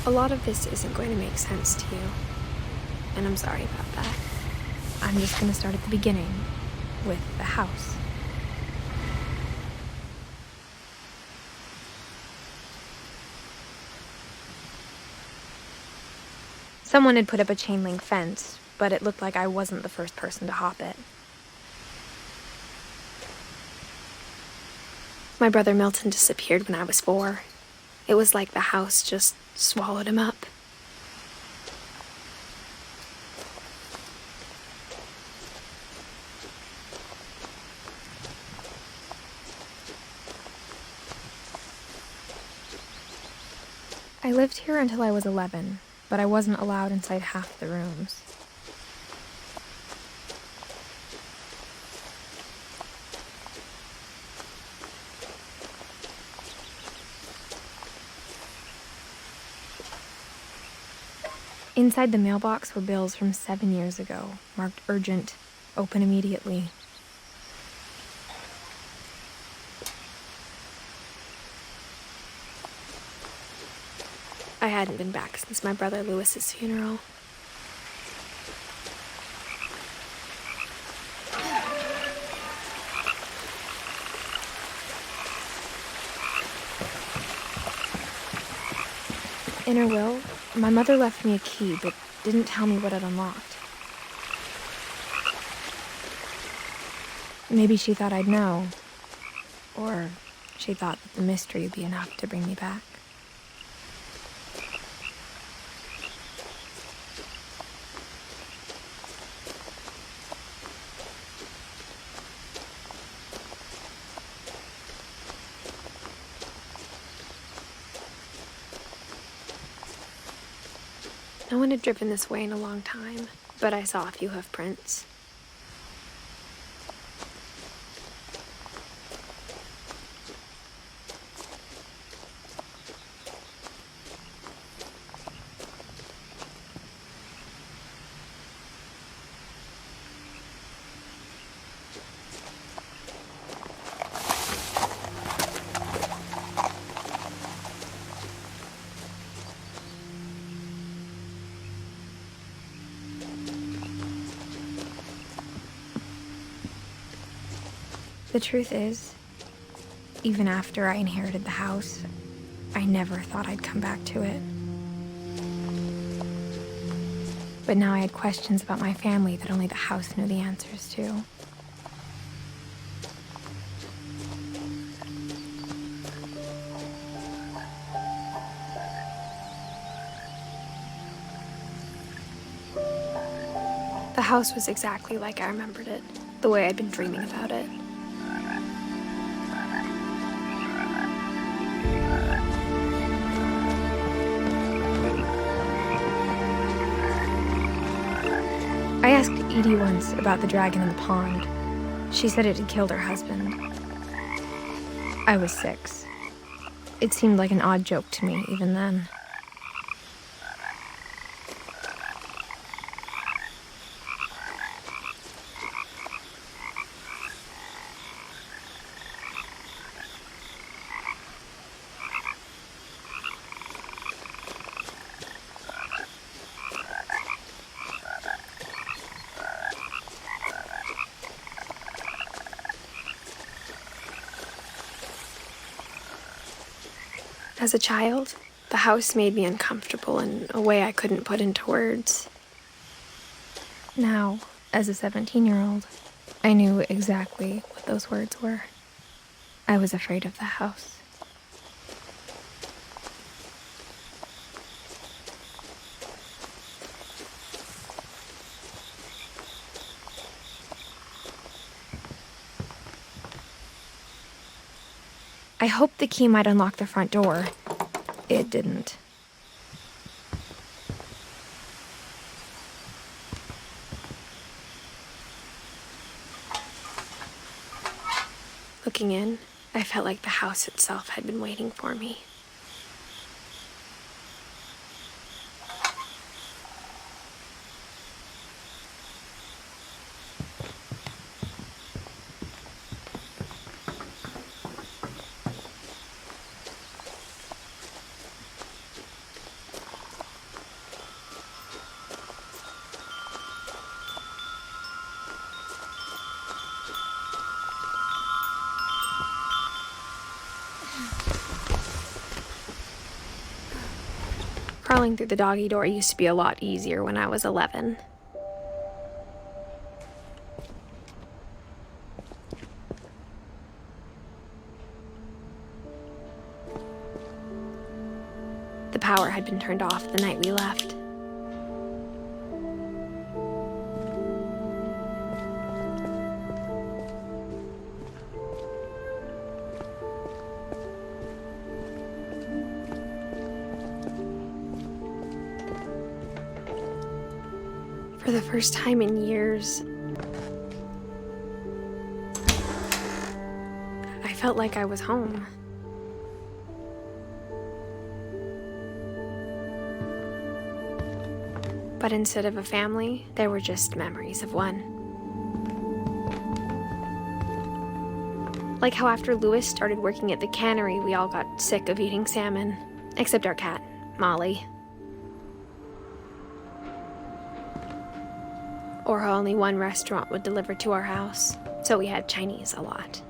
A lot of this isn't going to make sense to you, and I'm sorry about that. I'm just going to start at the beginning, with the house. Someone had put up a chain link fence, but it looked like I wasn't the first person to hop it. My brother Milton disappeared when I was 4. It was like the house just swallowed him up. I lived here until I was 11, but I wasn't allowed inside half the rooms. Inside the mailbox were bills from 7 years ago, marked urgent, open immediately. I hadn't been back since my brother Lewis's funeral. In her will, my mother left me a key, but didn't tell me what it unlocked. Maybe she thought I'd know, or she thought that the mystery would be enough to bring me back. No one had driven this way in a long time, but I saw a few hoof prints. The truth is, even after I inherited the house, I never thought I'd come back to it. But now I had questions about my family that only the house knew the answers to. The house was exactly like I remembered it, the way I'd been dreaming about it. I asked Edie once about the dragon in the pond. She said it had killed her husband. I was 6. It seemed like an odd joke to me even then. As a child, the house made me uncomfortable in a way I couldn't put into words. Now, as a 17-year-old, I knew exactly what those words were. I was afraid of the house. I hoped the key might unlock the front door. It didn't. Looking in, I felt like the house itself had been waiting for me. Crawling through the doggy door used to be a lot easier when I was 11. The power had been turned off the night we left. For the first time in years, I felt like I was home. But instead of a family, there were just memories of one. Like how after Lewis started working at the cannery, we all got sick of eating salmon, except our cat, Molly. Or how only one restaurant would deliver to our house, so we had Chinese a lot.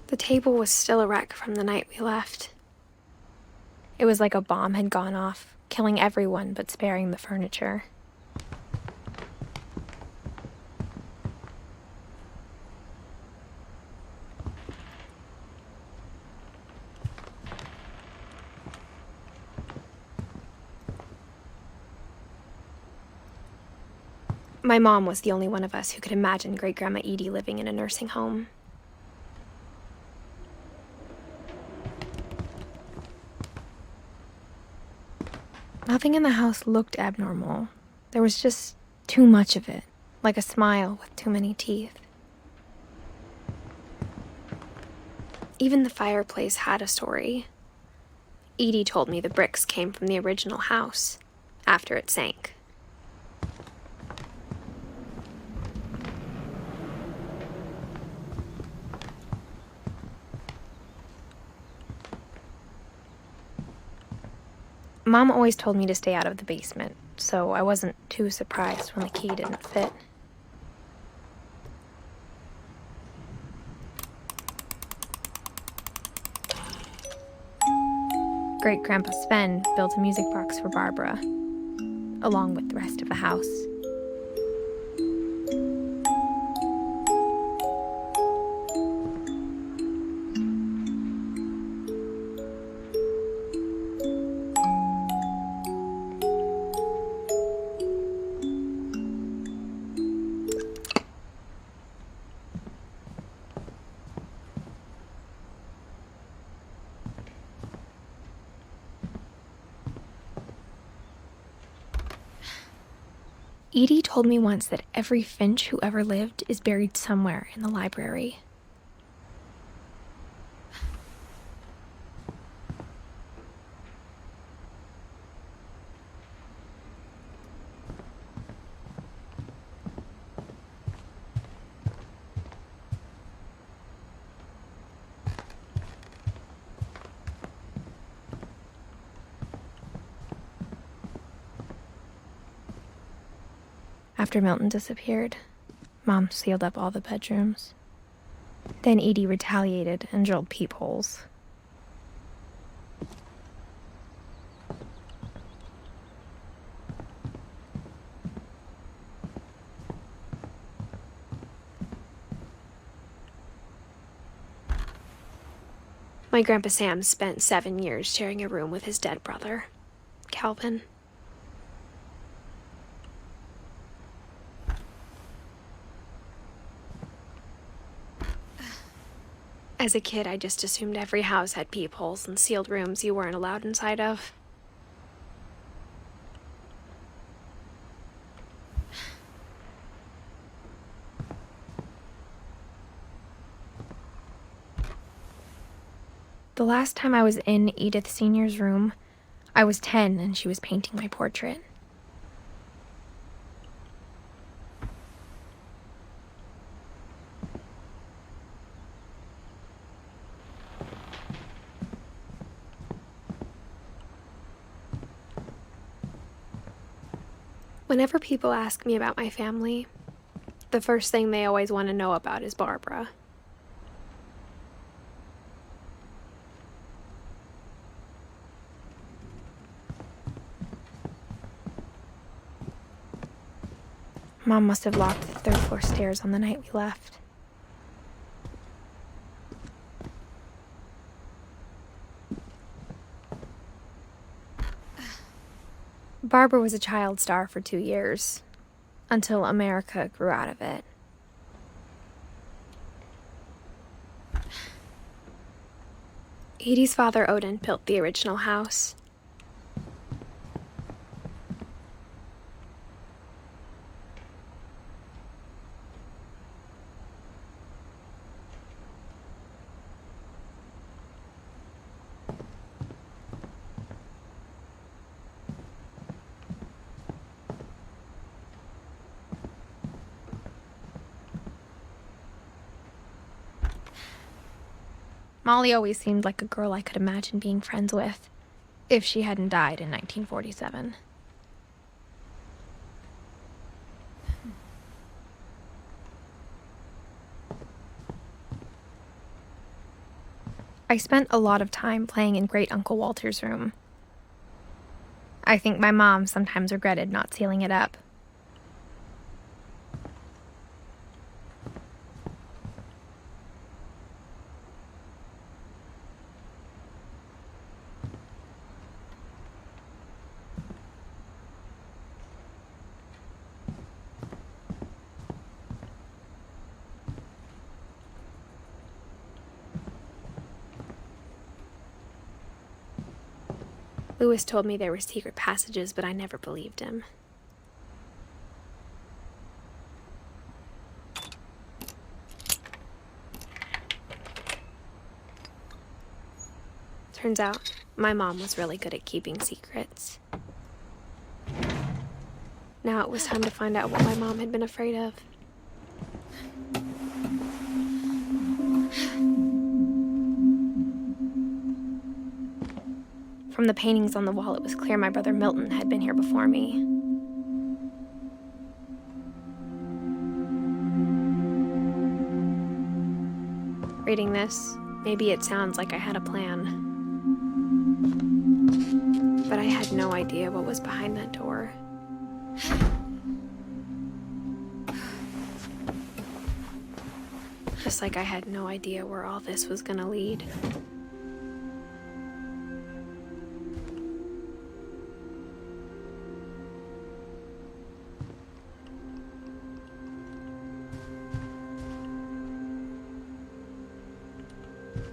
The table was still a wreck from the night we left. It was like a bomb had gone off, killing everyone but sparing the furniture. My mom was the only one of us who could imagine Great-Grandma Edie living in a nursing home. Nothing in the house looked abnormal. There was just too much of it, like a smile with too many teeth. Even the fireplace had a story. Edie told me the bricks came from the original house, after it sank. Mom always told me to stay out of the basement, so I wasn't too surprised when the key didn't fit. Great-Grandpa Sven built a music box for Barbara, along with the rest of the house. Edie told me once that every Finch who ever lived is buried somewhere in the library. After Milton disappeared, Mom sealed up all the bedrooms. Then Edie retaliated and drilled peepholes. My Grandpa Sam spent 7 years sharing a room with his dead brother, Calvin. As a kid, I just assumed every house had peepholes and sealed rooms you weren't allowed inside of. The last time I was in Edith Sr.'s room, I was 10 and she was painting my portrait. Whenever people ask me about my family, the first thing they always want to know about is Barbara. Mom must have locked the third-floor stairs on the night we left. Barbara was a child star for 2 years, until America grew out of it. Edie's father, Odin, built the original house. Molly always seemed like a girl I could imagine being friends with, if she hadn't died in 1947. I spent a lot of time playing in Great Uncle Walter's room. I think my mom sometimes regretted not sealing it up. Lewis told me there were secret passages, but I never believed him. Turns out, my mom was really good at keeping secrets. Now it was time to find out what my mom had been afraid of. From the paintings on the wall, it was clear my brother Milton had been here before me. Reading this, maybe it sounds like I had a plan. But I had no idea what was behind that door. Just like I had no idea where all this was gonna lead.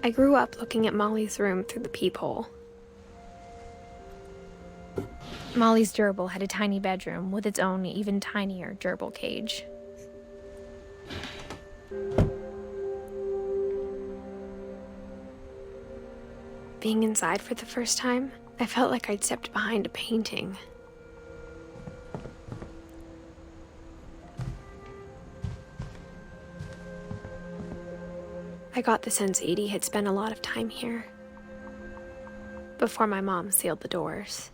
I grew up looking at Molly's room through the peephole. Molly's gerbil had a tiny bedroom with its own even tinier gerbil cage. Being inside for the first time, I felt like I'd stepped behind a painting. I got the sense Edie had spent a lot of time here, before my mom sealed the doors.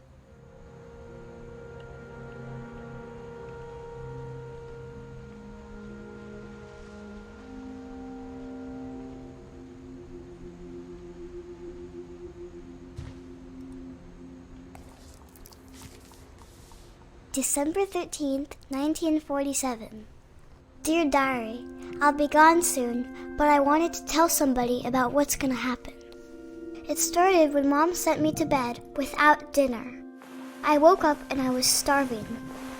December 13th, 1947. Dear Diary, I'll be gone soon, but I wanted to tell somebody about what's gonna happen. It started when Mom sent me to bed without dinner. I woke up and I was starving,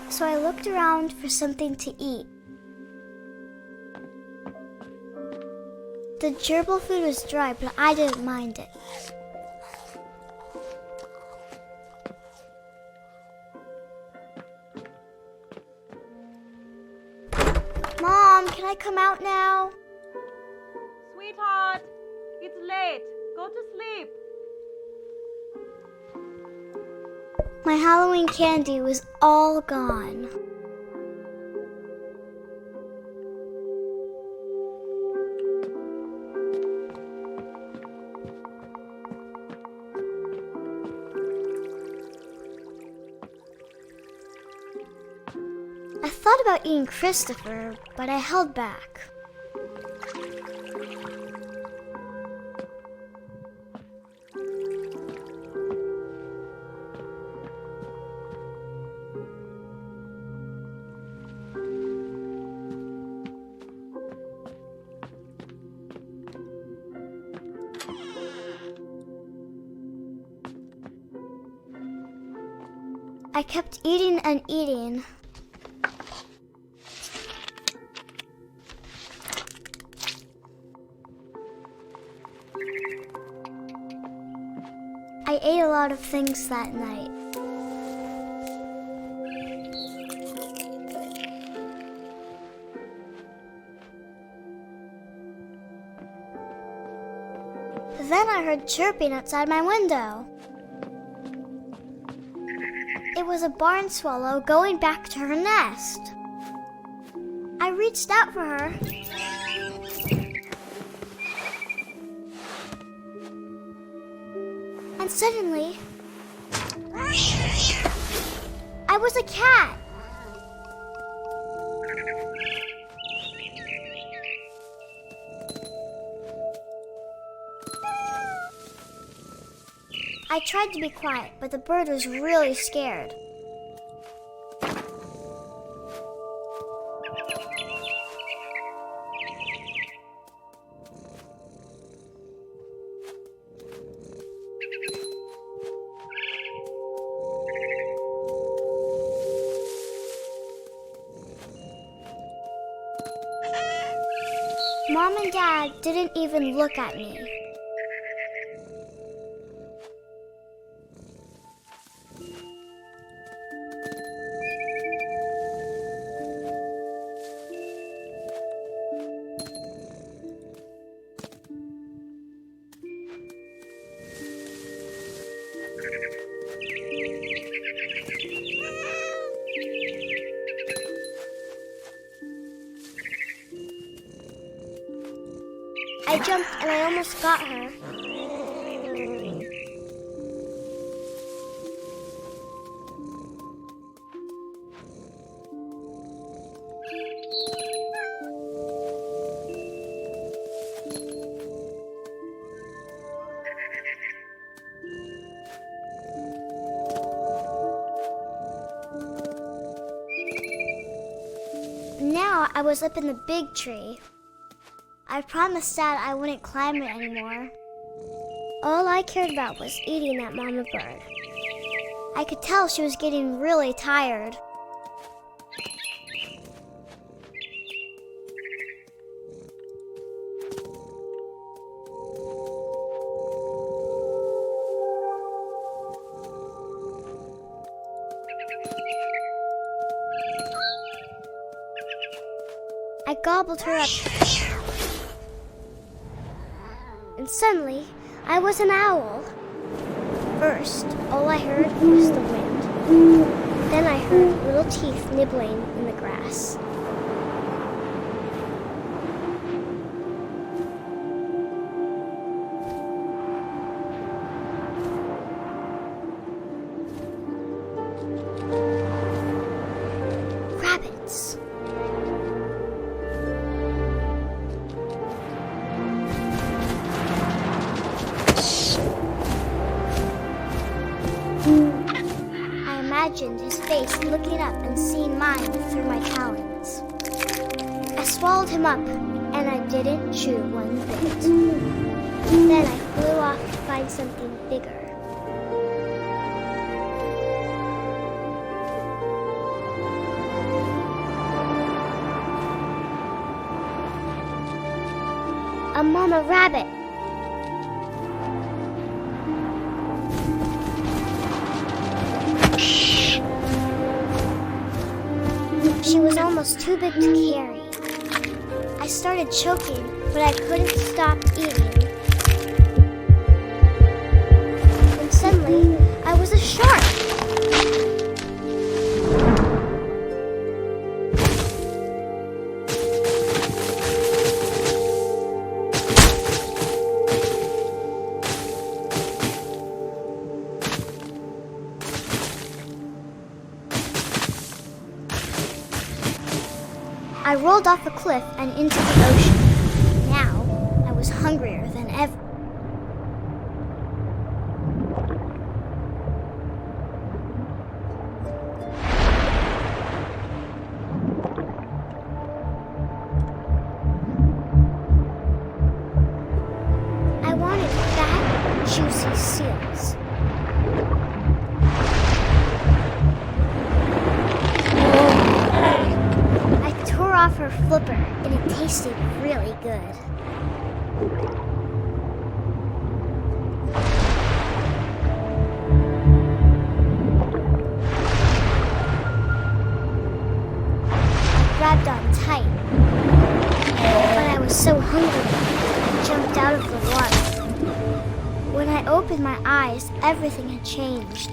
so I looked around for something to eat. The gerbil food was dry, but I didn't mind it. Mom, can I come out now? Sweetheart, it's late. Go to sleep. My Halloween candy was all gone. thought about eating Christopher, but I held back. I kept eating and eating. I ate a lot of things that night. Then I heard chirping outside my window. It was a barn swallow going back to her nest. I reached out for her. And suddenly, I was a cat. I tried to be quiet, but the bird was really scared. Mom and Dad didn't even look at me. I jumped and I almost got her. Now I was up in the big tree. I promised Dad I wouldn't climb it anymore. All I cared about was eating that mama bird. I could tell she was getting really tired. I gobbled her up. And suddenly, I was an owl. First, all I heard was the wind. Then I heard little teeth nibbling in the grass. Rabbits. I imagined his face looking up and seeing mine through my talons. I swallowed him up, and I didn't chew one bit. Then I flew off to find something bigger. A mama rabbit. She was almost too big to carry. I started choking, but I couldn't stop eating. And suddenly, I was a shark. I rolled off a cliff and into the ocean. Now, I was hungrier than ever. I wanted fat, juicy seals. I tore off her flipper, and it tasted really good. I grabbed on tight, but I was so hungry, I jumped out of the water. When I opened my eyes, everything had changed.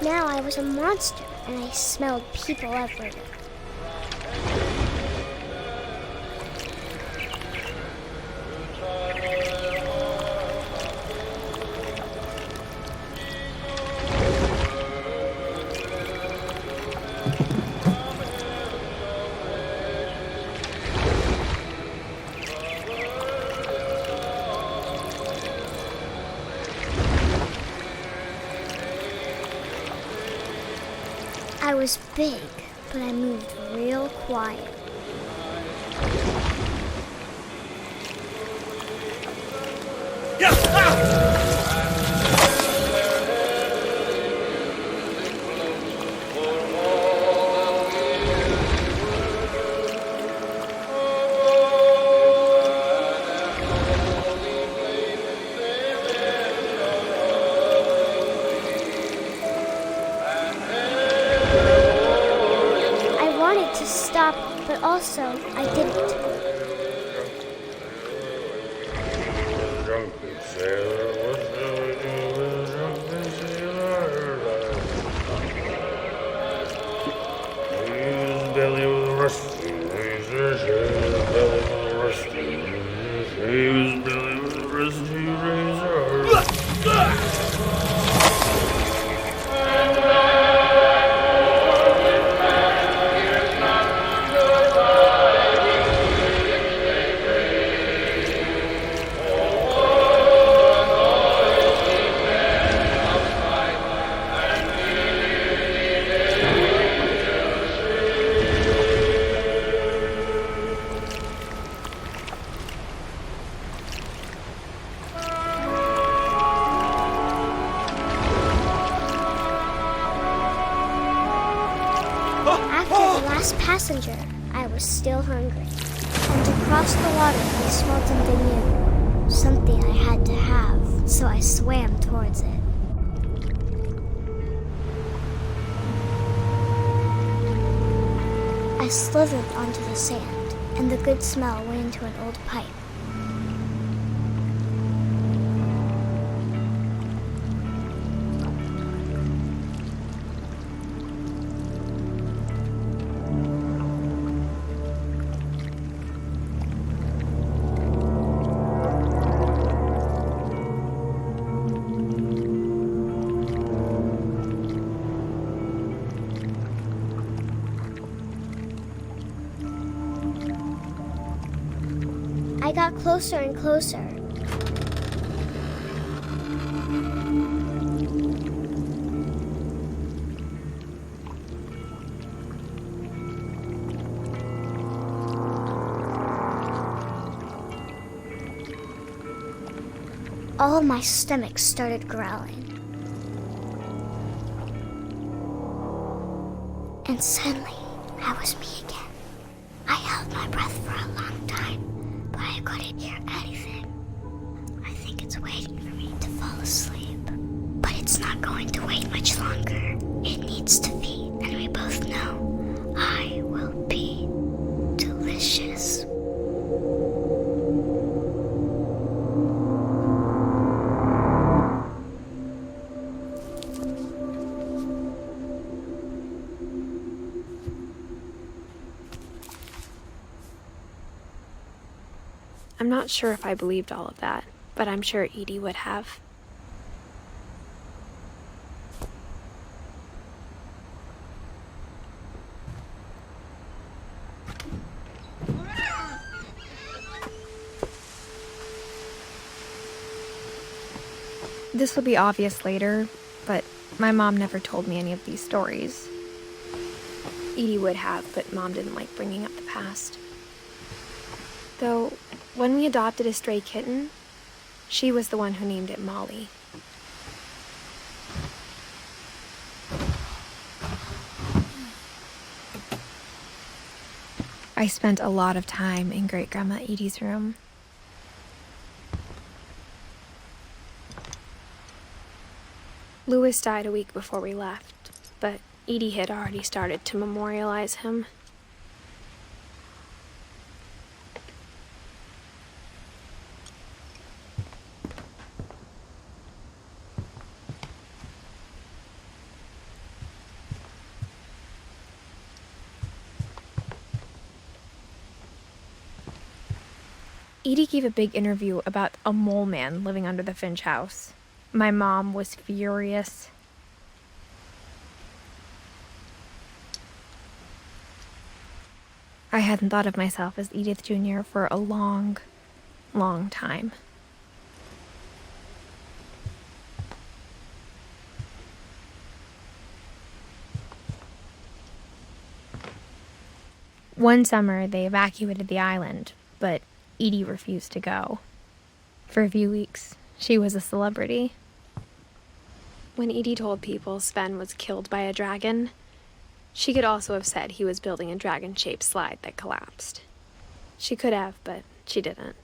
Now I was a monster, and I smelled people everywhere. I was big, but I moved real quiet. I wanted to stop, but also I didn't. After the last passenger, I was still hungry. And across the water, I smelled something new. Something I had to have, so I swam towards it. I slithered onto the sand, and the good smell went into an old pipe. I got closer and closer. All my stomach started growling. And suddenly, I was me again. I held my breath for a long time, but I couldn't hear anything. I think it's waiting for me to fall asleep. But it's not going to wait much longer. It needs to feed, and we both know I will be delicious. I'm not sure if I believed all of that, but I'm sure Edie would have. This will be obvious later, but my mom never told me any of these stories. Edie would have, but Mom didn't like bringing up the past. Though, when we adopted a stray kitten, she was the one who named it Molly. I spent a lot of time in Great-Grandma Edie's room. Louis died a week before we left, but Edie had already started to memorialize him. Edie gave a big interview about a mole man living under the Finch house. My mom was furious. I hadn't thought of myself as Edith Jr. for a long, long time. One summer, they evacuated the island, but Edie refused to go. For a few weeks, she was a celebrity. When Edie told people Sven was killed by a dragon, she could also have said he was building a dragon-shaped slide that collapsed. She could have, but she didn't.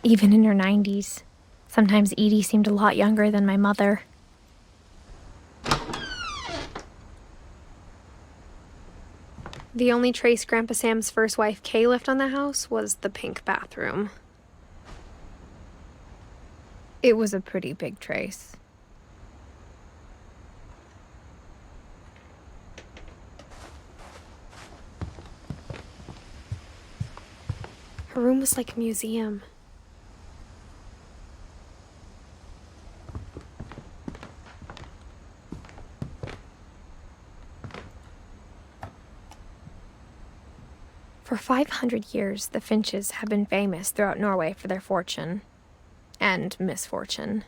Even in her 90s, sometimes Edie seemed a lot younger than my mother. The only trace Grandpa Sam's first wife, Kay, left on the house was the pink bathroom. It was a pretty big trace. Her room was like a museum. For 500 years, the Finches have been famous throughout Norway for their fortune and misfortune.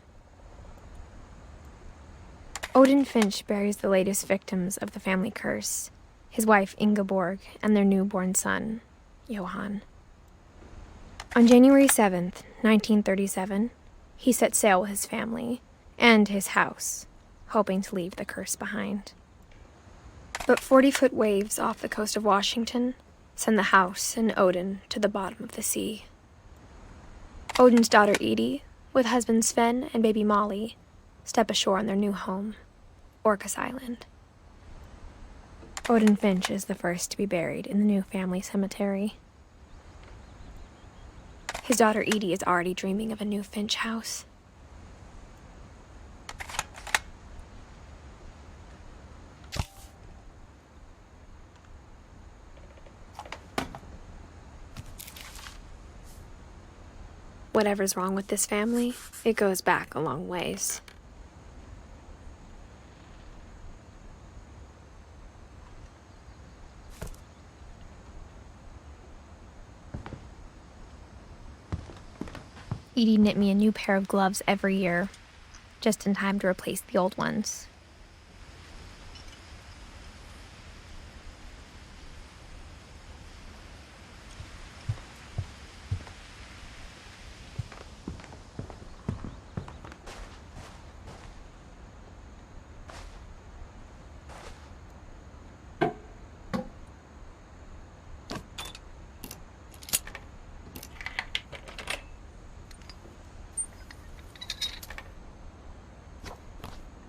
Odin Finch buries the latest victims of the family curse, his wife Ingeborg and their newborn son, Johan. On January 7th, 1937, he set sail with his family and his house, hoping to leave the curse behind. But 40-foot waves off the coast of Washington send the house and Odin to the bottom of the sea. Odin's daughter Edie, with husband Sven and baby Molly, step ashore on their new home, Orcas Island. Odin Finch is the first to be buried in the new family cemetery. His daughter Edie is already dreaming of a new Finch house. Whatever's wrong with this family, it goes back a long ways. Edie knit me a new pair of gloves every year, just in time to replace the old ones.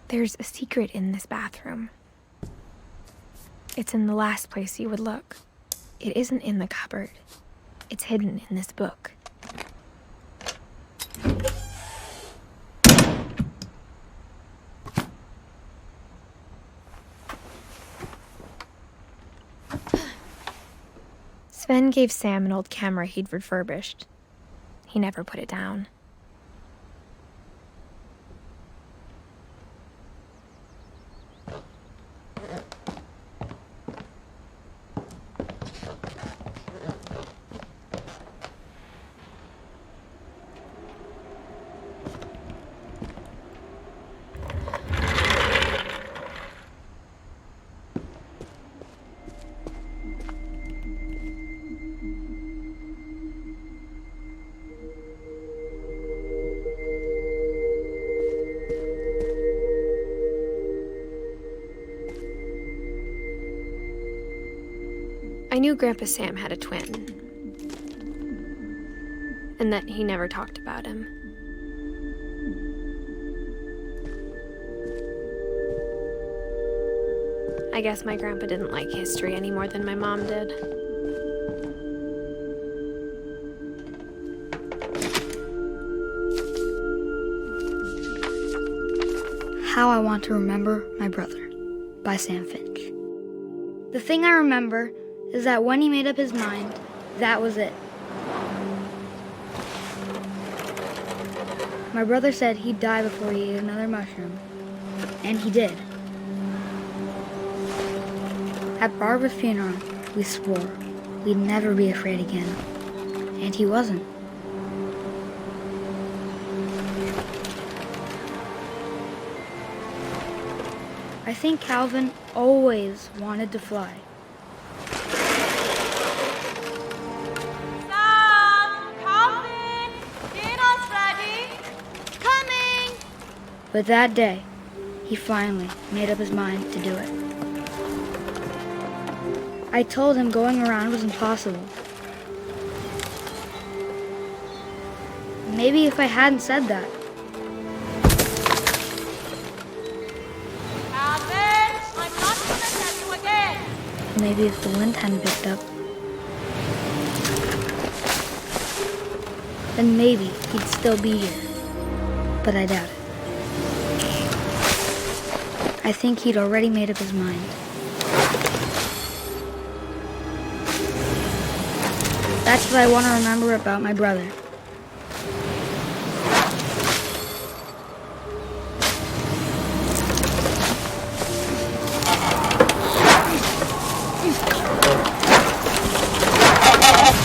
There's a secret in this bathroom. It's in the last place you would look. It isn't in the cupboard. It's hidden in this book. Sven gave Sam an old camera he'd refurbished. He never put it down. I knew Grandpa Sam had a twin, and that he never talked about him. I guess my grandpa didn't like history any more than my mom did. How I Want to Remember My Brother by Sam Finch. The thing I remember is that when he made up his mind, that was it. My brother said he'd die before he ate another mushroom, and he did. At Barbara's funeral, we swore we'd never be afraid again, and he wasn't. I think Calvin always wanted to fly. Sam! Calvin! Dinner's ready! Coming! But that day, he finally made up his mind to do it. I told him going around was impossible. Maybe if I hadn't said that, Calvin! I'm not gonna tell you again! maybe if the wind hadn't picked up, then maybe he'd still be here. But I doubt it. I think he'd already made up his mind. That's what I want to remember about my brother.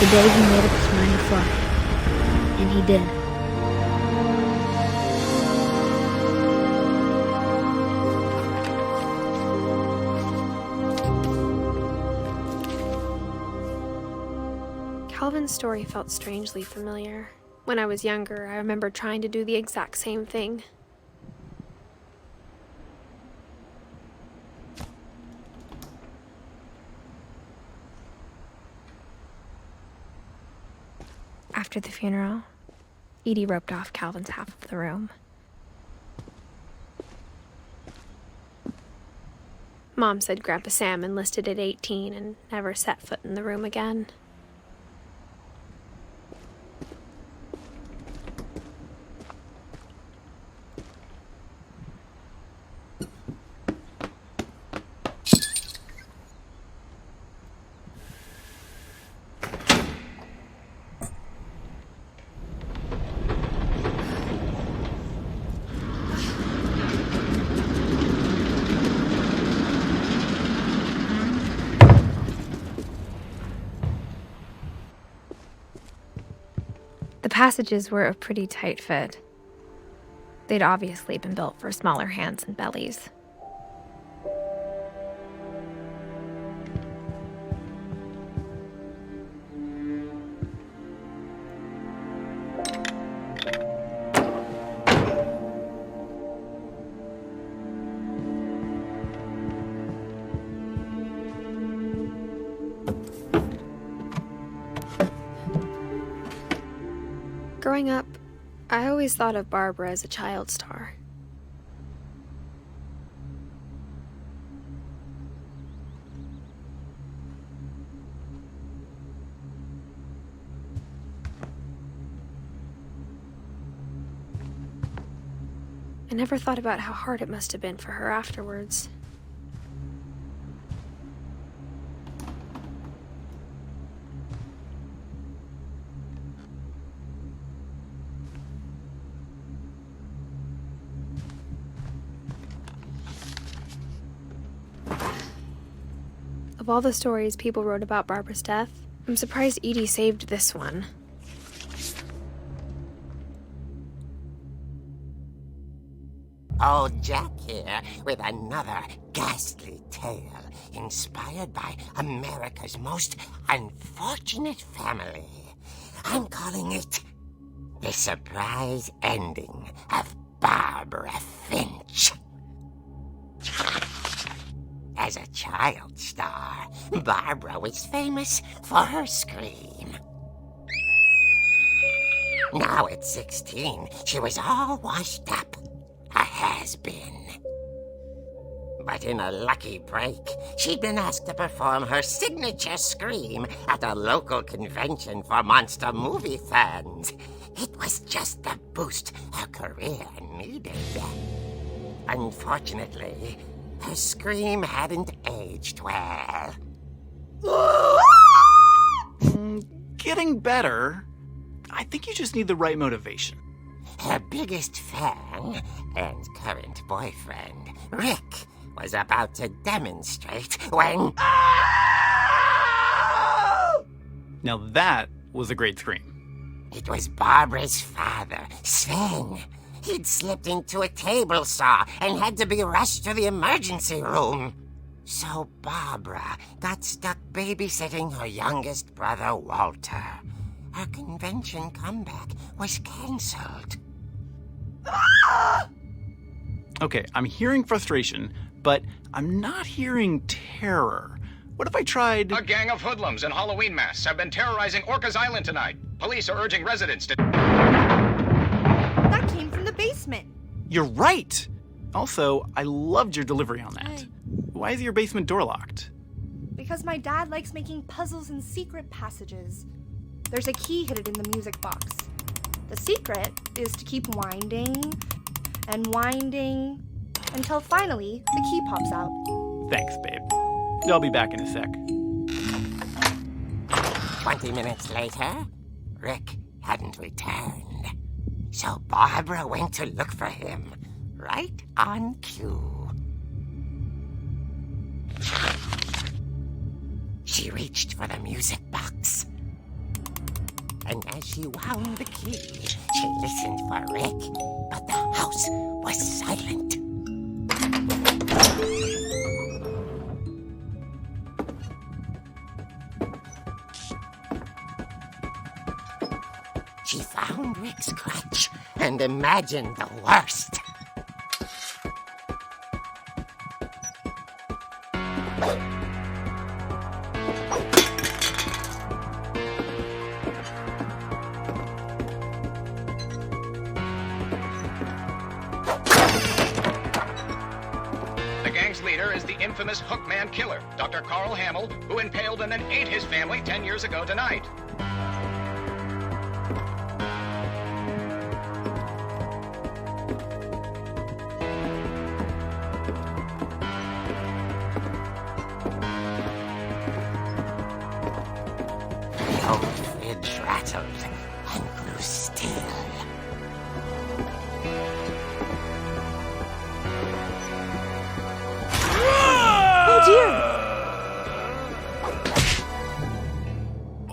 The day he made up his mind to fly. And he did. Calvin's story felt strangely familiar. When I was younger, I remember trying to do the exact same thing. After the funeral, Edie roped off Calvin's half of the room. Mom said Grandpa Sam enlisted at 18 and never set foot in the room again. The passages were a pretty tight fit. They'd obviously been built for smaller hands and bellies. Growing up, I always thought of Barbara as a child star. I never thought about how hard it must have been for her afterwards. Of all the stories people wrote about Barbara's death, I'm surprised Edie saved this one. Old Jack here with another ghastly tale inspired by America's most unfortunate family. I'm calling it The Surprise Ending of Barbara Finch. As a child star, Barbara was famous for her scream. Now at 16, she was all washed up. A has-been. But in a lucky break, she'd been asked to perform her signature scream at a local convention for monster movie fans. It was just the boost her career needed. Unfortunately, her scream hadn't aged well. Getting better. I think you just need the right motivation. Her biggest fan and current boyfriend, Rick, was about to demonstrate when... Now that was a great scream. It was Barbara's father, Sven. He'd slipped into a table saw and had to be rushed to the emergency room. So Barbara got stuck babysitting her youngest brother, Walter. Her convention comeback was cancelled. Okay, I'm hearing frustration, but I'm not hearing terror. What if I tried... A gang of hoodlums in Halloween masks have been terrorizing Orcas Island tonight. Police are urging residents to... That came from the basement. You're right! Also, I loved your delivery on that. Why is your basement door locked? Because my dad likes making puzzles and secret passages. There's a key hidden in the music box. The secret is to keep winding and winding until finally the key pops out. Thanks, babe. I'll be back in a sec. 20 minutes later, Rick hadn't returned. So Barbara went to look for him, right on cue. She reached for the music box. And as she wound the key, she listened for Rick, but the house was silent. She found Rick's crutch and imagined the worst. The gang's leader is the infamous Hookman killer, Dr. Carl Hamill, who impaled and then ate his family 10 years ago tonight. The old fridge rattled and grew still. Oh dear!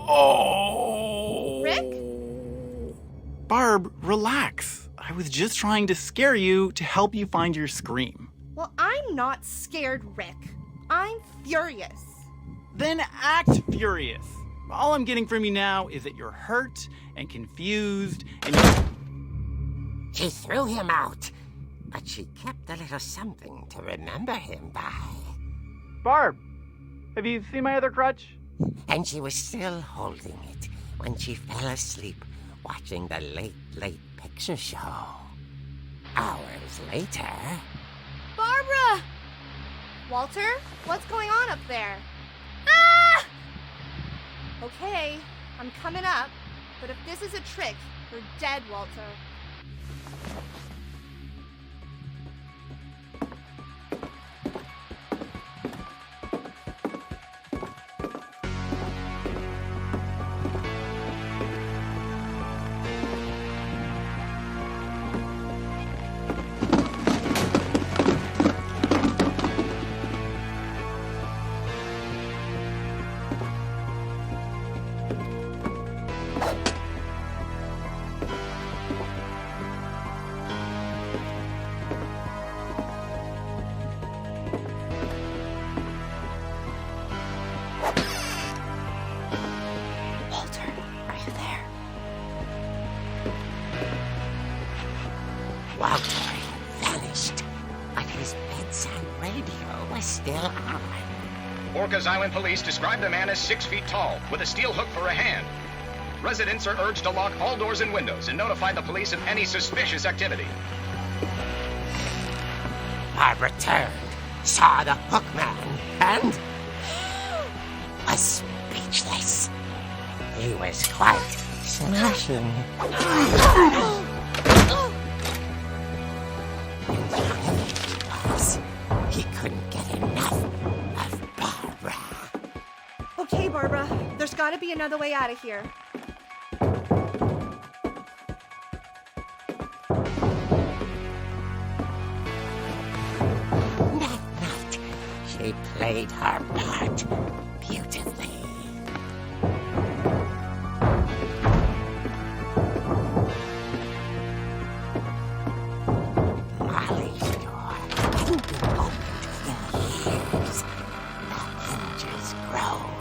Oh! Rick? Barb, relax. I was just trying to scare you to help you find your scream. Well, I'm not scared, Rick. I'm furious. Then act furious. All I'm getting from you now is that you're hurt and confused and She threw him out, but she kept a little something to remember him by. Barb, have you seen my other crutch? And she was still holding it when she fell asleep watching the late picture show. Hours later... Barbara! Walter, what's going on up there? Ah! Okay, I'm coming up, but if this is a trick, you're dead, Walter. Walter had vanished, but his bedside radio was still on. Orcas Island police describe the man as 6 feet tall, with a steel hook for a hand. Residents are urged to lock all doors and windows and notify the police of any suspicious activity. Barbara turned, saw the hookman, and was speechless. He was quite smashing. He couldn't get enough of Barbara. Okay, Barbara, there's gotta be another way out of here. That night, she played her part beautifully. Molly's door hadn't been opened in years. The hinges groaned.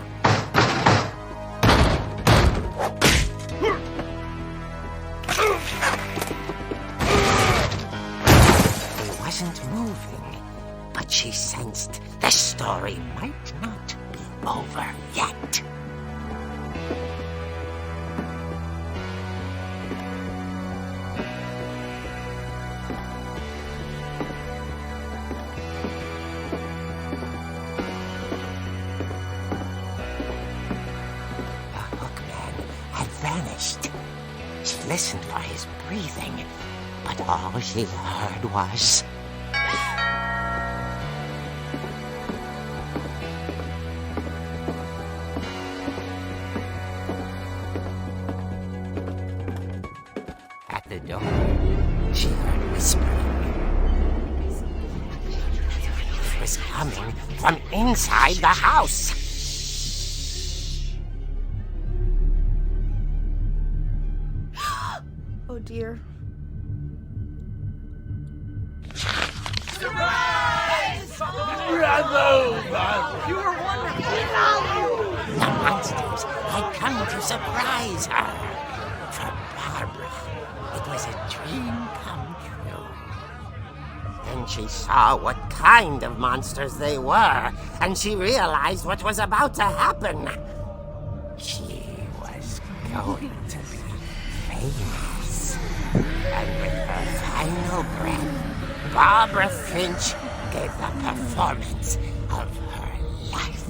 He wasn't moving, but she sensed the story might not be over yet. The hookman had vanished. She listened for his breathing, but all she heard was... At the door, she heard whispering. It was coming from inside the house. Oh dear. The monsters had come to surprise her. For Barbara, it was a dream come true. Then she saw what kind of monsters they were, and she realized what was about to happen. She was going to be famous. And with her final breath, Barbara Finch gave the performance of her life.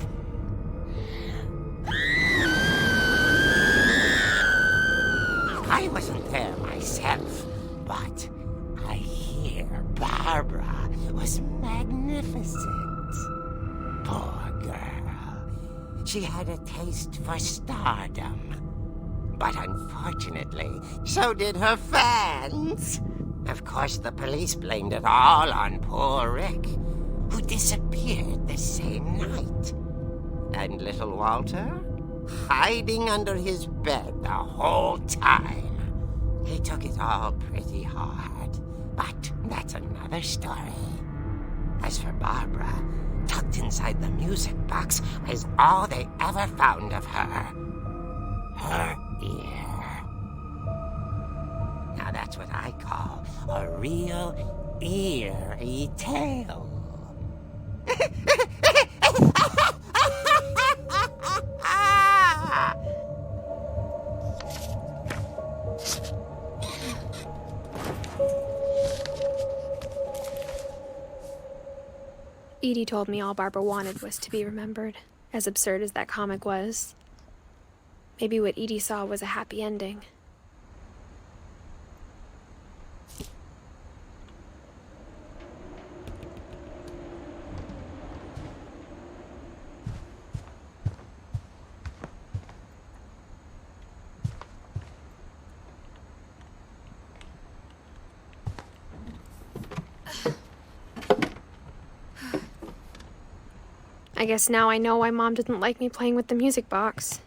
I wasn't there myself, but I hear Barbara was magnificent. Poor girl. She had a taste for stardom. But unfortunately, so did her fans. Of course, the police blamed it all on poor Rick, who disappeared the same night. And little Walter? Hiding under his bed the whole time. He took it all pretty hard, but that's another story. As for Barbara, tucked inside the music box was all they ever found of her. Her ear. Now that's what I call a real eerie tale. Edie told me all Barbara wanted was to be remembered, as absurd as that comic was. Maybe what Edie saw was a happy ending. I guess now I know why Mom didn't like me playing with the music box.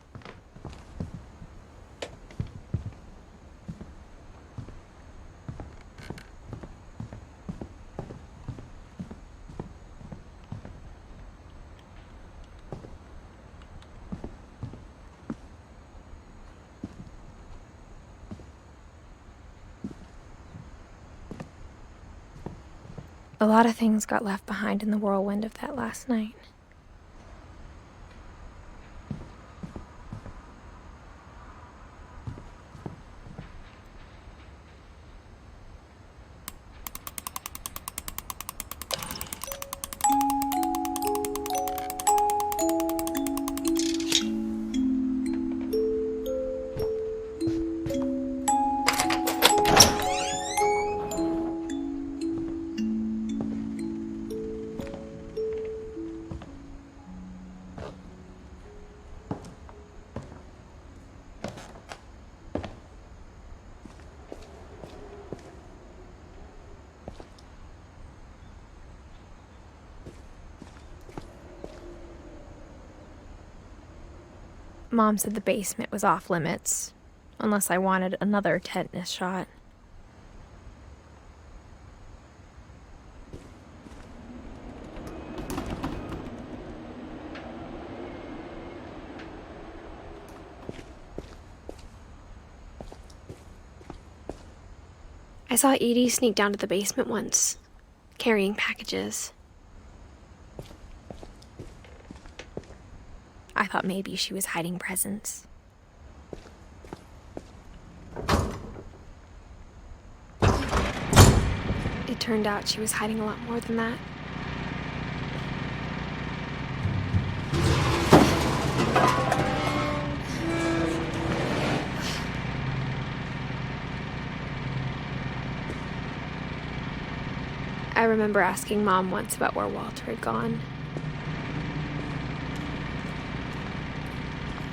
A lot of things got left behind in the whirlwind of that last night. Mom said the basement was off limits, unless I wanted another tetanus shot. I saw Edie sneak down to the basement once, carrying packages. I thought maybe she was hiding presents. It turned out she was hiding a lot more than that. I remember asking Mom once about where Walter had gone.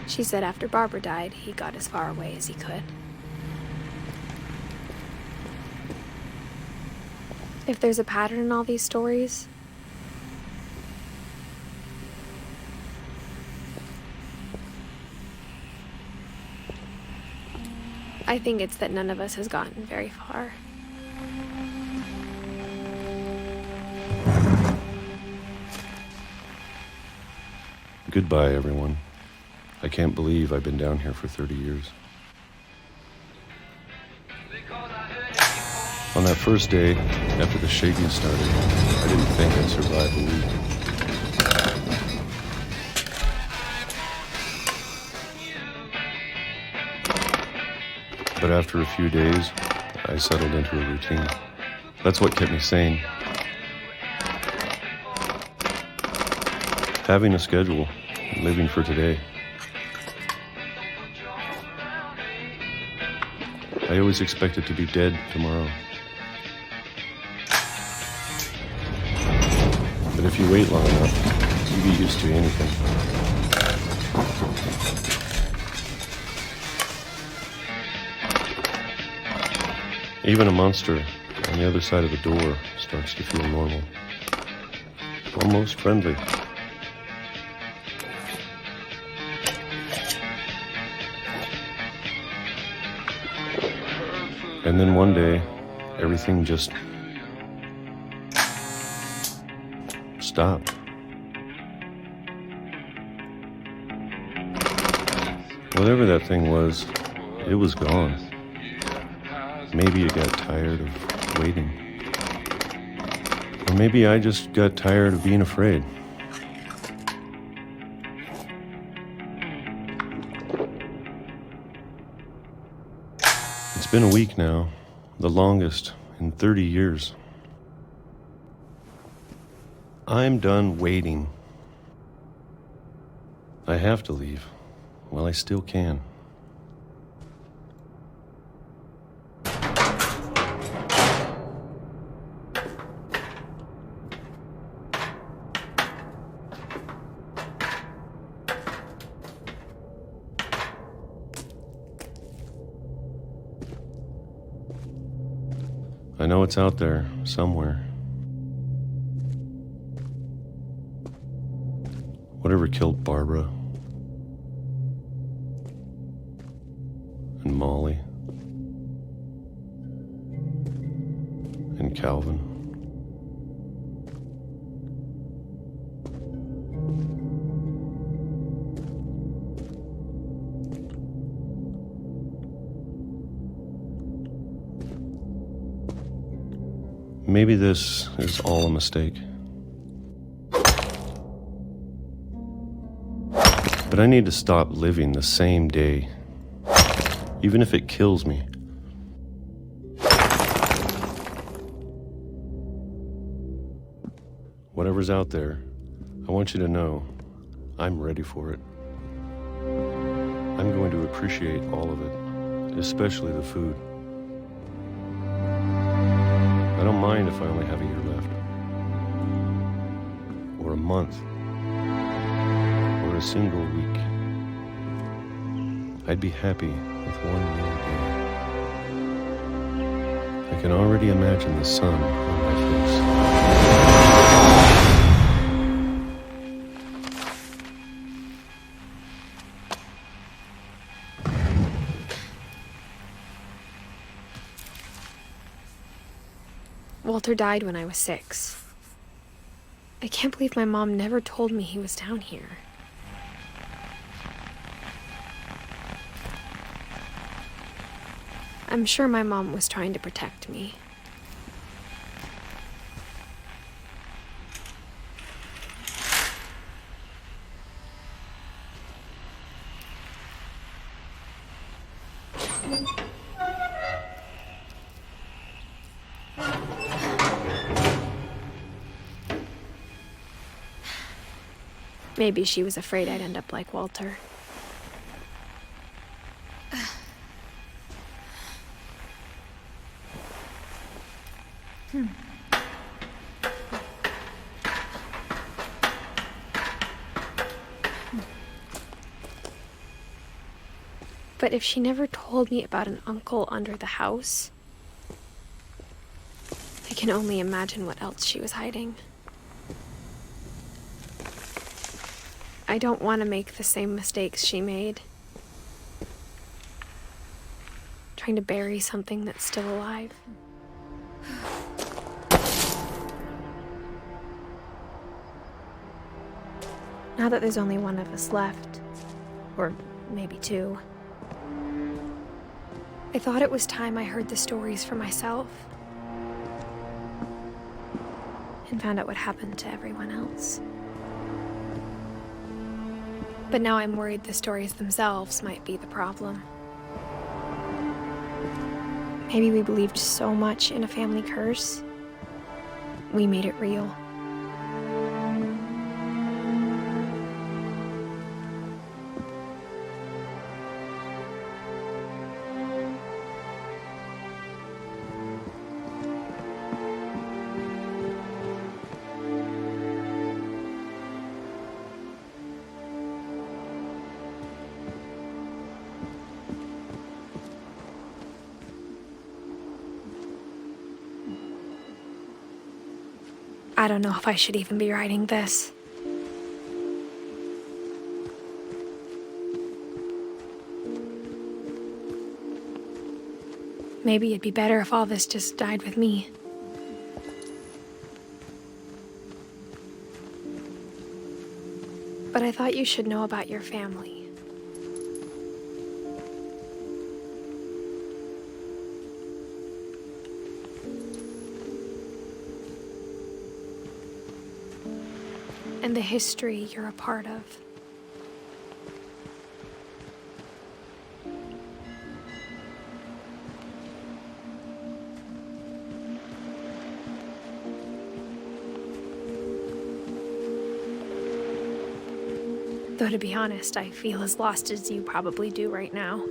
She said after Barbara died, he got as far away as he could. If there's a pattern in all these stories, I think it's that none of us has gotten very far. Goodbye, everyone. I can't believe I've been down here for 30 years. On that first day, after the shaking started, I didn't think I'd survive a week. But after a few days, I settled into a routine. That's what kept me sane. Having a schedule, living for today. I always expected to be dead tomorrow. But if you wait long enough, you get used to anything. Even a monster on the other side of the door starts to feel normal. Almost friendly. And then one day, everything just stopped. Whatever that thing was, it was gone. Maybe it got tired of waiting. Or maybe I just got tired of being afraid. It's been a week now, the longest in 30 years. I'm done waiting. I have to leave while I still can. I know it's out there somewhere. Whatever killed Barbara and Molly and Calvin. Maybe this is all a mistake. But I need to stop living the same day, even if it kills me. Whatever's out there, I want you to know I'm ready for it. I'm going to appreciate all of it, especially the food. I don't mind if I only have a year left, or a month, or a single week. I'd be happy with one more day. I can already imagine the sun on my face. Walter died when I was 6. I can't believe my mom never told me he was down here. I'm sure my mom was trying to protect me. Maybe she was afraid I'd end up like Walter. But if she never told me about an uncle under the house, I can only imagine what else she was hiding. I don't want to make the same mistakes she made. Trying to bury something that's still alive. Now that there's only one of us left, or maybe 2, I thought it was time I heard the stories for myself and found out what happened to everyone else. But now I'm worried the stories themselves might be the problem. Maybe we believed so much in a family curse, we made it real. I don't know if I should even be writing this. Maybe it'd be better if all this just died with me. But I thought you should know about your family. And the history you're a part of. Though to be honest, I feel as lost as you probably do right now.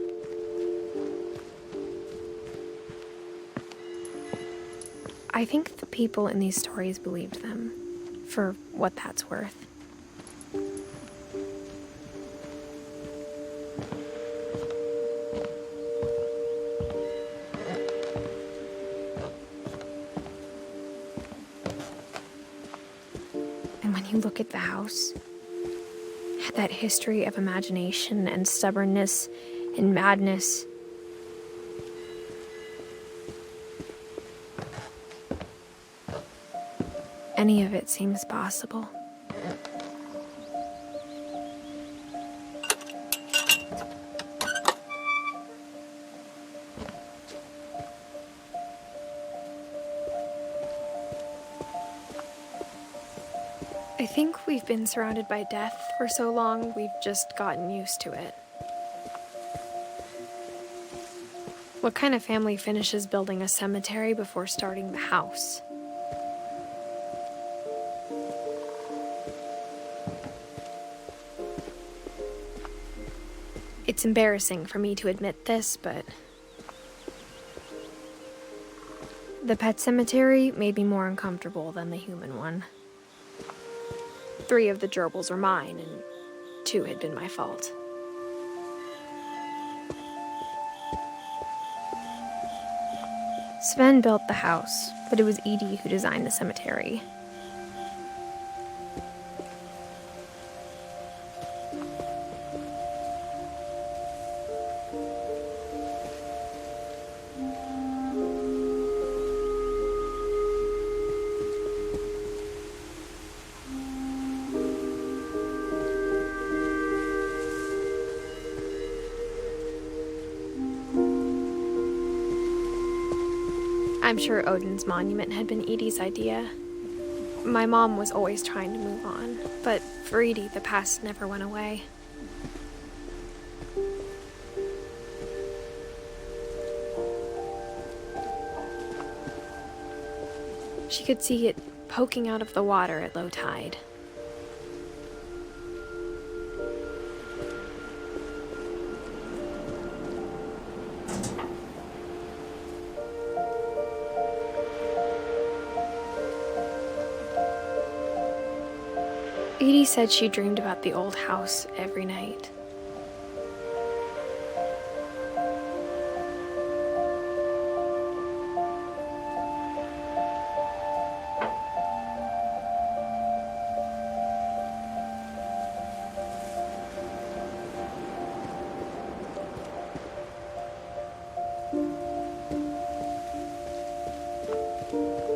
I think the people in these stories believed them. For what that's worth. And when you look at the house, that history of imagination and stubbornness and madness, any of it seems possible. I think we've been surrounded by death for so long, we've just gotten used to it. What kind of family finishes building a cemetery before starting the house? It's embarrassing for me to admit this, but the pet cemetery made me more uncomfortable than the human one. 3 of the gerbils were mine, and 2 had been my fault. Sven built the house, but it was Edie who designed the cemetery. I'm sure Odin's monument had been Edie's idea. My mom was always trying to move on, but for Edie, the past never went away. She could see it poking out of the water at low tide. Edie said she dreamed about the old house every night.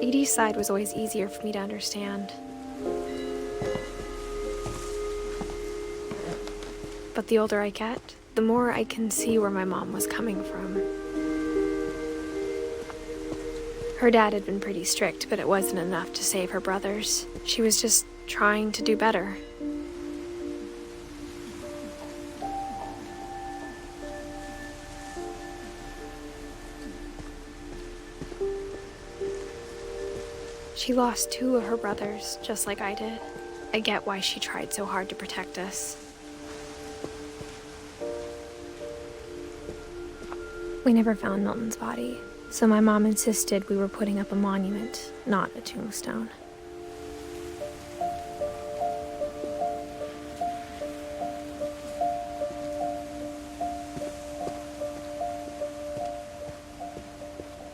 Edie's side was always easier for me to understand. But the older I get, the more I can see where my mom was coming from. Her dad had been pretty strict, but it wasn't enough to save her brothers. She was just trying to do better. She lost 2 of her brothers, just like I did. I get why she tried so hard to protect us. We never found Milton's body, so my mom insisted we were putting up a monument, not a tombstone.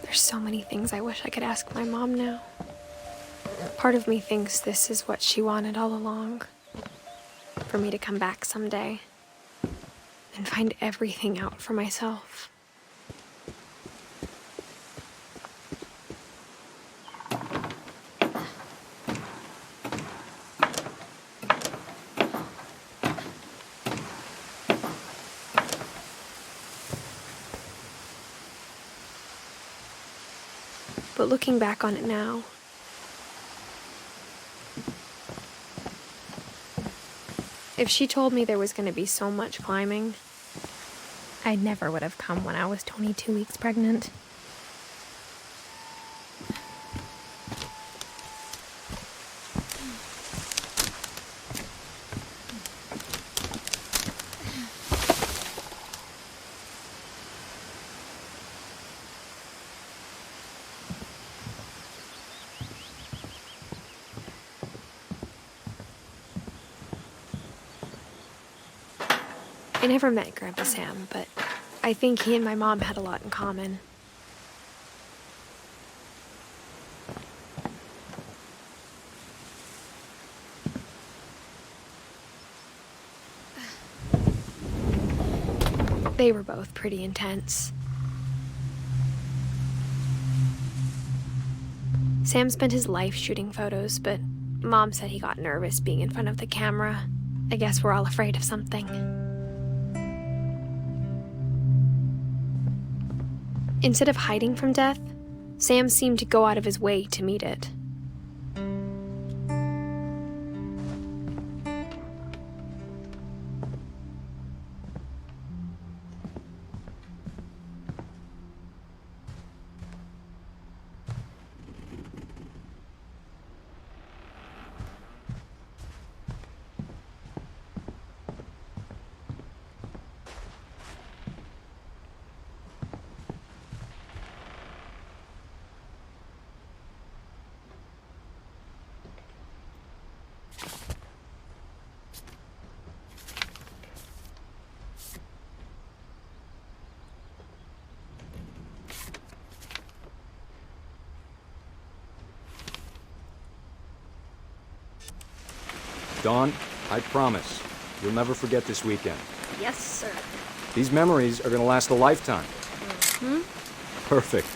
There's so many things I wish I could ask my mom now. Part of me thinks this is what she wanted all along, for me to come back someday and find everything out for myself. But looking back on it now, if she told me there was going to be so much climbing, I never would have come when I was 22 weeks pregnant. I never met Grandpa Sam, but I think he and my mom had a lot in common. They were both pretty intense. Sam spent his life shooting photos, but Mom said he got nervous being in front of the camera. I guess we're all afraid of something. Instead of hiding from death, Sam seemed to go out of his way to meet it. Dawn, I promise, you'll never forget this weekend. Yes, sir. These memories are gonna last a lifetime. Perfect.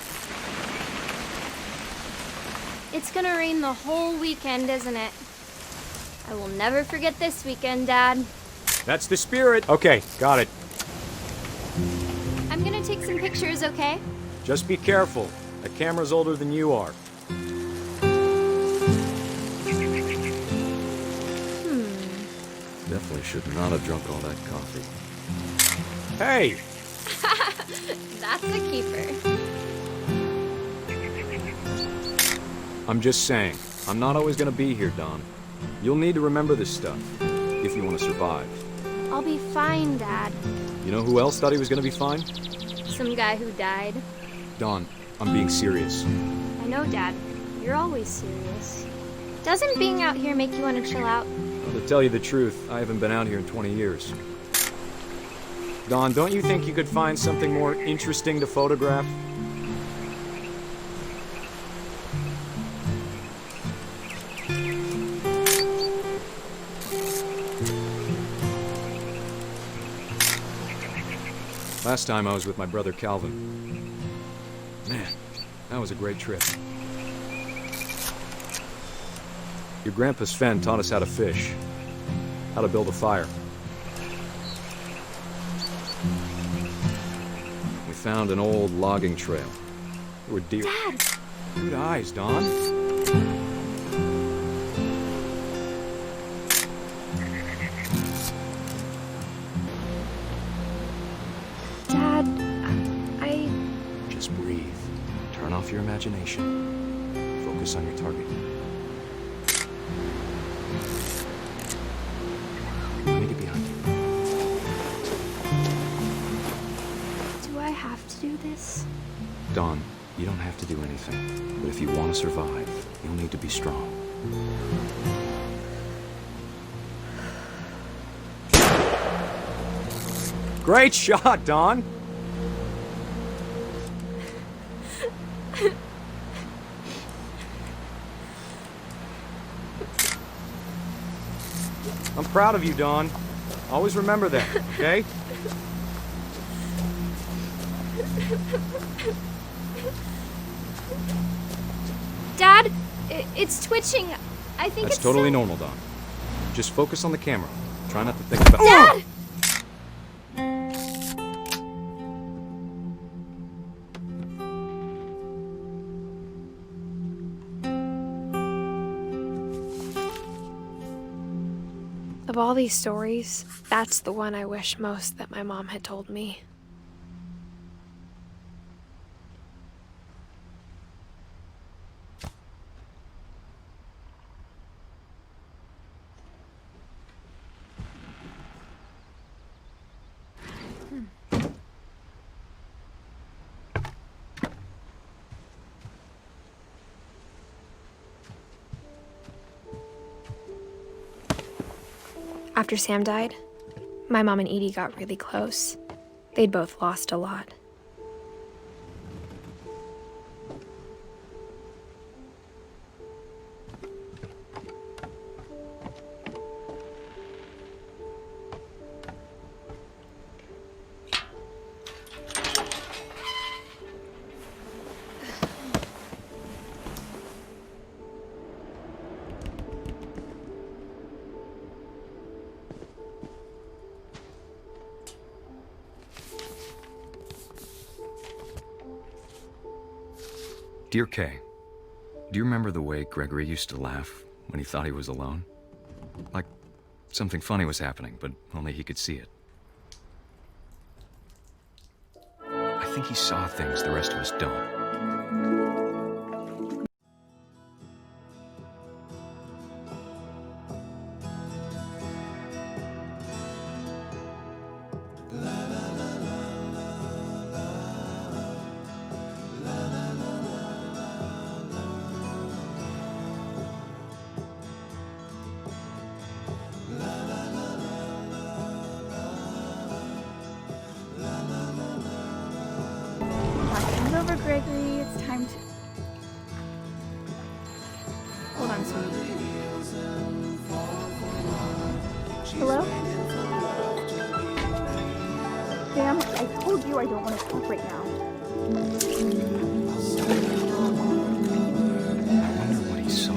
It's gonna rain the whole weekend, isn't it? I will never forget this weekend, Dad. That's the spirit. Okay, got it. I'm gonna take some pictures, okay? Just be careful. The camera's older than you are. Definitely should not have drunk all that coffee. Hey! That's a keeper. I'm just saying, I'm not always gonna be here, Dawn. You'll need to remember this stuff, if you want to survive. I'll be fine, Dad. You know who else thought he was gonna be fine? Some guy who died. Dawn, I'm being serious. I know, Dad. You're always serious. Doesn't being out here make you want to chill out? Well, to tell you the truth, I haven't been out here in 20 years. Dawn, don't you think you could find something more interesting to photograph? Last time I was with my brother Calvin. Man, that was a great trip. Your grandpa Sven taught us how to fish, how to build a fire. We found an old logging trail. There were deer. Dad! Good eyes, Dawn. Dad, I... Just breathe. Turn off your imagination. Focus on your target. Let me get behind you. Do I have to do this? Dawn, you don't have to do anything. But if you want to survive, you'll need to be strong. Great shot, Dawn! I'm proud of you, Dawn. Always remember that, okay? Dad, it's twitching. I think That's it's totally so... normal, Dawn. Just focus on the camera. Try not to think about... Dad! Of all these stories, that's the one I wish most that my mom had told me. After Sam died, my mom and Edie got really close. They'd both lost a lot. Dear Kay, do you remember the way Gregory used to laugh when he thought he was alone? Like something funny was happening, but only he could see it. I think he saw things the rest of us don't. Over, Gregory. It's time to... Hold on, sweetie. you, I don't want to talk right now. I wonder what he saw.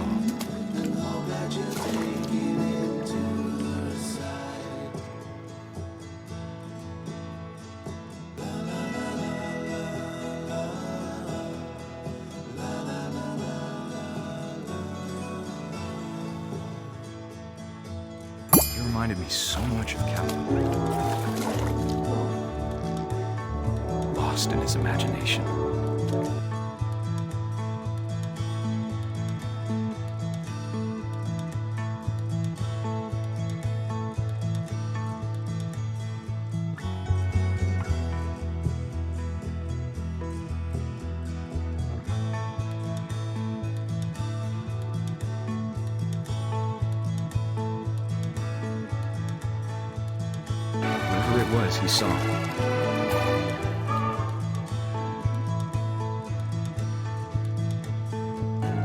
He reminded me so much of Calvin. Lost in his imagination. Whatever it was he saw.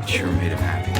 It sure made him happy.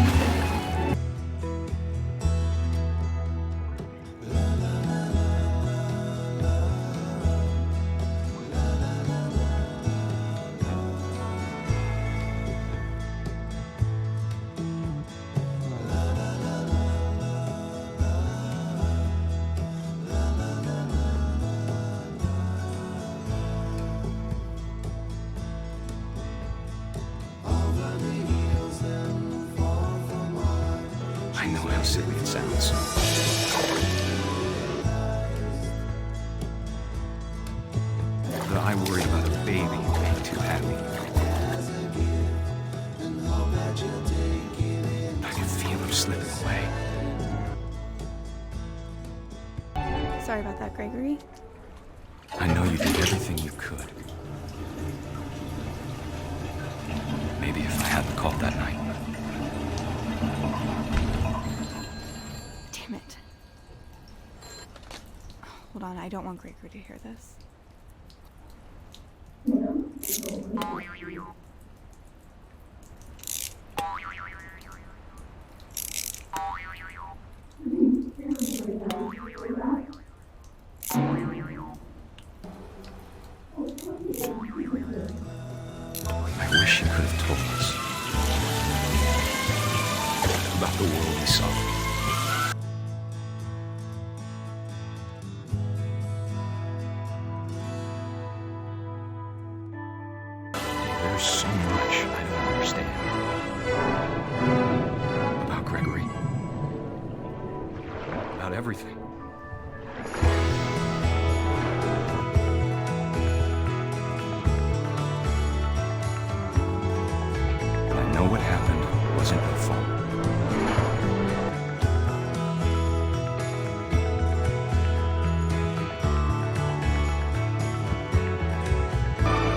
I know how silly it sounds. But I worried about a baby being too happy. I could feel him slipping away. Sorry about that, Gregory. I know you did everything you could. Maybe if I hadn't called that night. Damn it. Hold on, I don't want Gregory to hear this. I wish you could have told us about the world we saw. There's so much I don't understand about Gregory, about everything. But I know what happened wasn't your fault.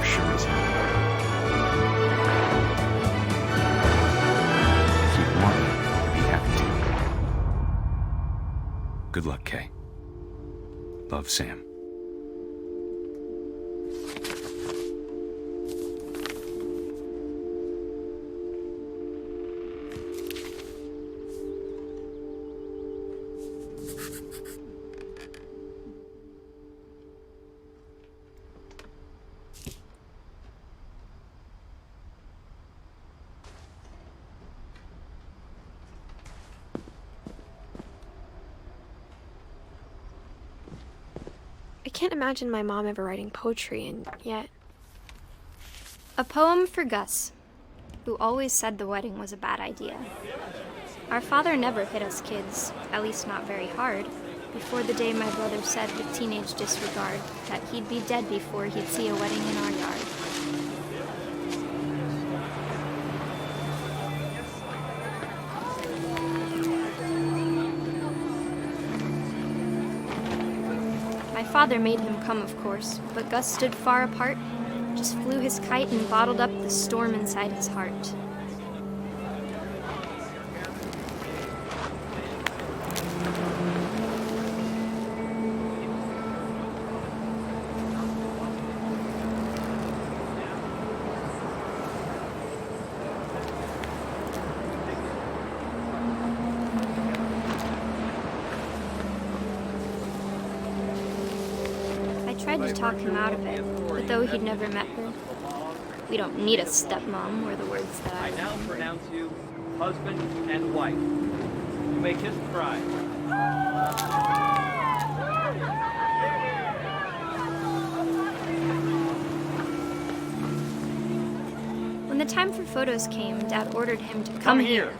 Sure as hell. If you want me, I'd be happy to. Good luck, Kay. Love, Sam. I can't imagine my mom ever writing poetry, and yet... A poem for Gus, who always said the wedding was a bad idea. Our father never hit us kids, at least not very hard, before the day my brother said with teenage disregard that he'd be dead before he'd see a wedding in our yard. My father made him come, of course, but Gus stood far apart, just flew his kite and bottled up the storm inside his heart. I tried to talk him out of it, but But though he'd never met her, we don't need a stepmom, were the words that I now pronounce you husband and wife. You may kiss the bride. When the time for photos came, Dad ordered him to come here.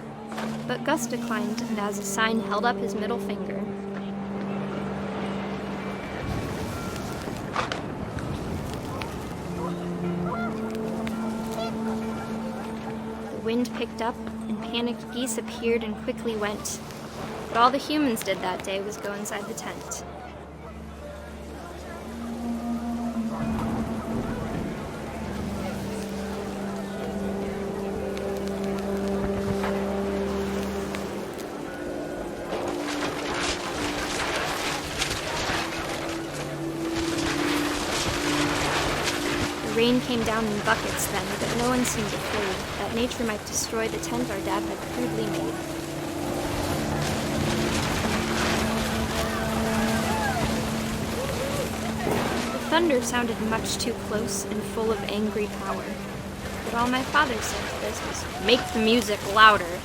But Gus declined, and as a sign held up his middle finger. The wind picked up, and panicked geese appeared and quickly went. But all the humans did that day was go inside the tent. The rain came down in buckets then, but no one seemed afraid that nature might destroy the tent our dad had crudely made. The thunder sounded much too close and full of angry power. But all my father said to this was, "Make the music louder."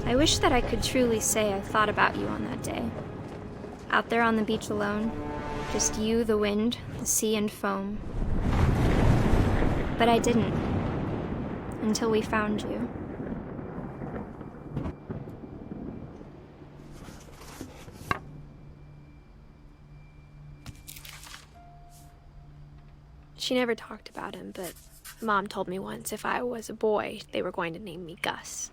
I wish that I could truly say I thought about you on that day. Out there on the beach alone, just you, the wind, the sea, and foam. But I didn't, until we found you. She never talked about him, but Mom told me once if I was a boy, they were going to name me Gus.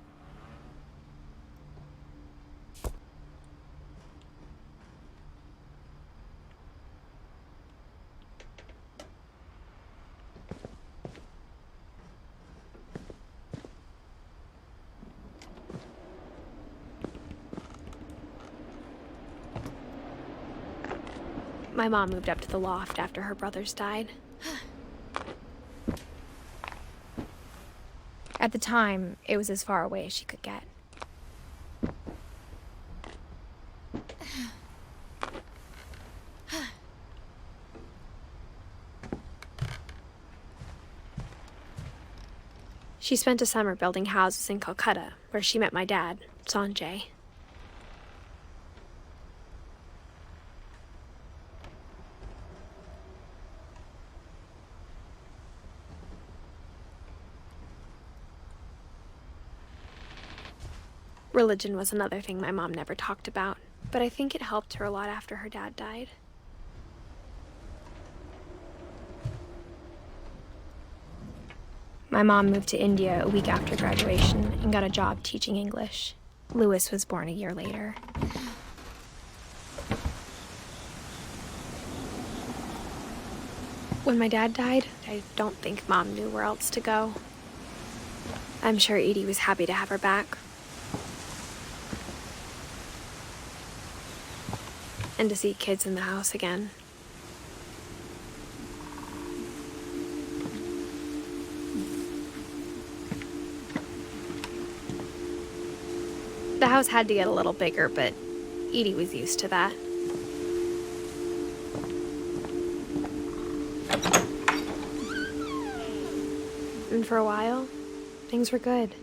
My mom moved up to the loft after her brothers died. At the time, it was as far away as she could get. She spent a summer building houses in Calcutta, where she met my dad, Sanjay. Religion was another thing my mom never talked about, but I think it helped her a lot after her dad died. My mom moved to India a week after graduation and got a job teaching English. Louis was born a year later. When my dad died, I don't think Mom knew where else to go. I'm sure Edie was happy to have her back. And to see kids in the house again. The house had to get a little bigger, but Edie was used to that. And for a while, things were good.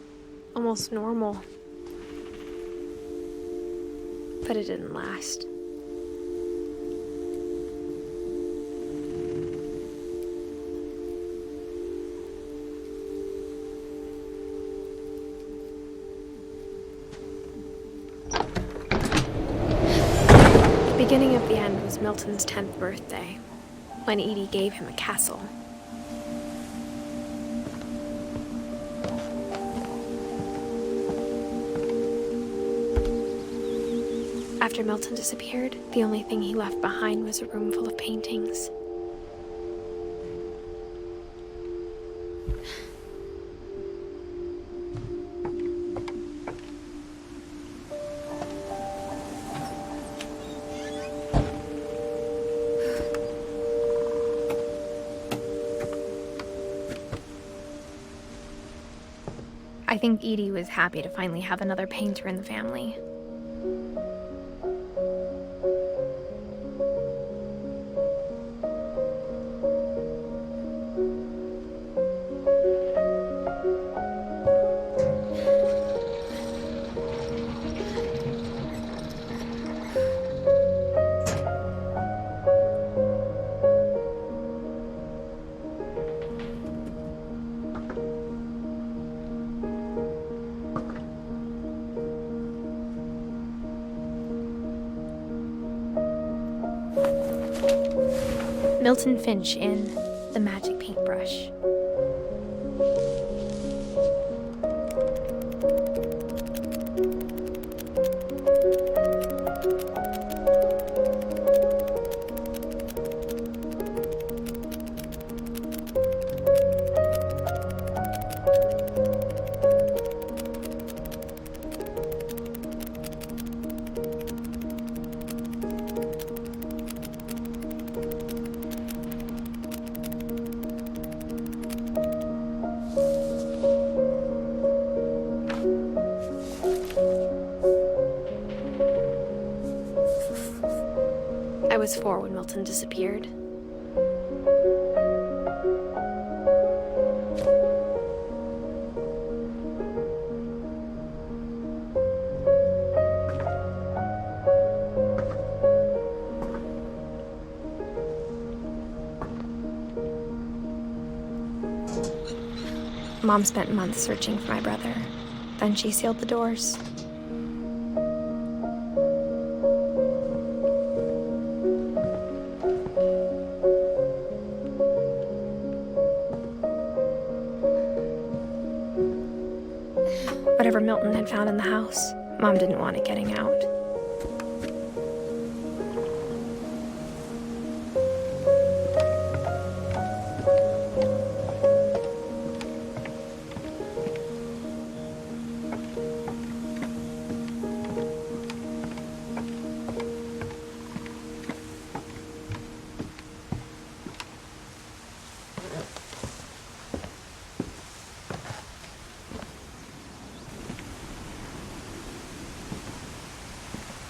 Almost normal. But it didn't last. beginning of the end was Milton's 10th birthday, when Edie gave him a castle. After Milton disappeared, the only thing he left behind was a room full of paintings. I think Edie was happy to finally have another painter in the family. Milton Finch in The Magic Paintbrush. I was 4 when Milton disappeared. Mom spent months searching for my brother. Then she sealed the doors. Whatever Milton had found in the house, Mom didn't want it getting out.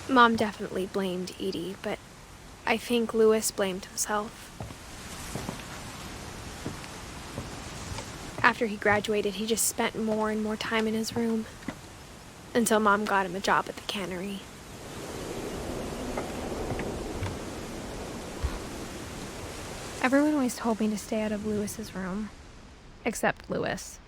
Mom definitely blamed Edie, but I think Louis blamed himself. After he graduated, he just spent more and more time in his room, until Mom got him a job at the cannery. Everyone always told me to stay out of Louis's room, except Louis.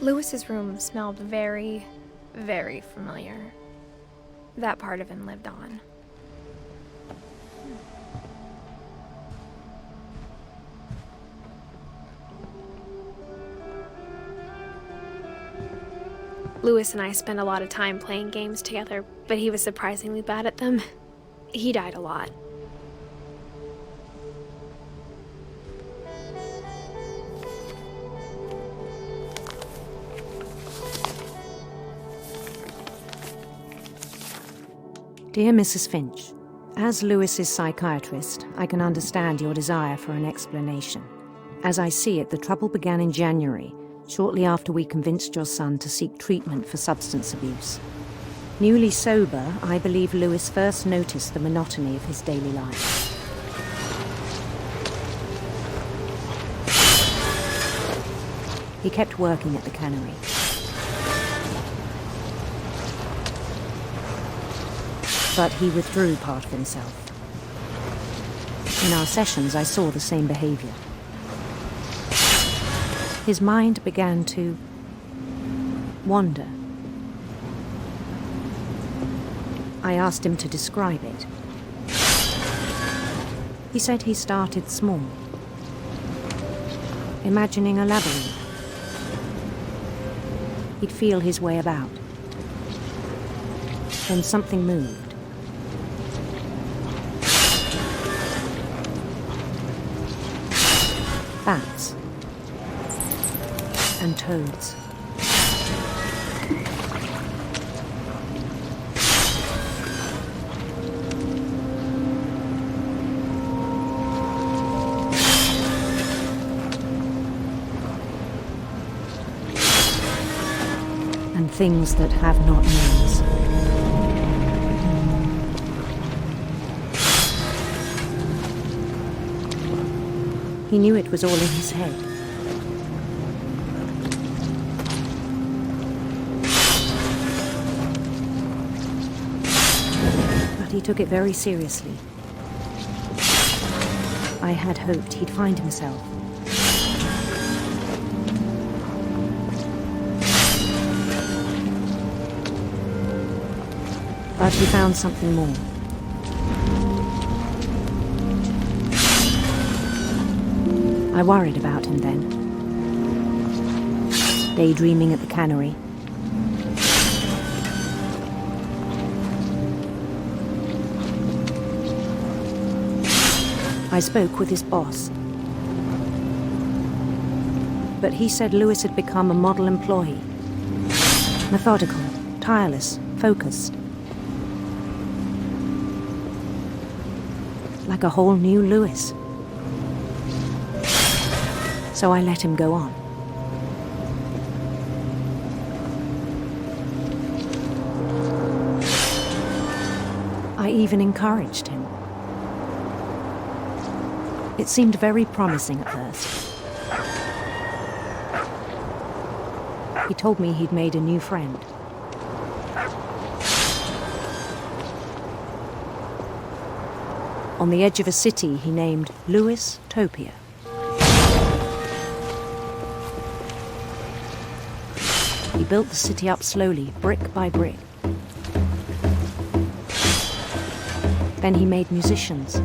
Louis's room smelled very, very familiar. That part of him lived on. Louis and I spent a lot of time playing games together, but he was surprisingly bad at them. He died a lot. Dear Mrs. Finch, as Louis's psychiatrist, I can understand your desire for an explanation. As I see it, the trouble began in January, shortly after we convinced your son to seek treatment for substance abuse. Newly sober, I believe Louis first noticed the monotony of his daily life. He kept working at the cannery. But he withdrew part of himself. In our sessions, I saw the same behavior. His mind began to wander. I asked him to describe it. He said he started small, imagining a labyrinth. He'd feel his way about. Then something moved. Bats and toads. And things that have not names. He knew it was all in his head. But he took it very seriously. I had hoped he'd find himself. But he found something more. I worried about him then. Daydreaming at the cannery. I spoke with his boss. But he said Lewis had become a model employee. Methodical, tireless, focused. Like a whole new Lewis. So I let him go on. I even encouraged him. It seemed very promising at first. He told me he'd made a new friend. On the edge of a city he named Lewis Topia. He built the city up slowly, brick by brick. Then he made musicians.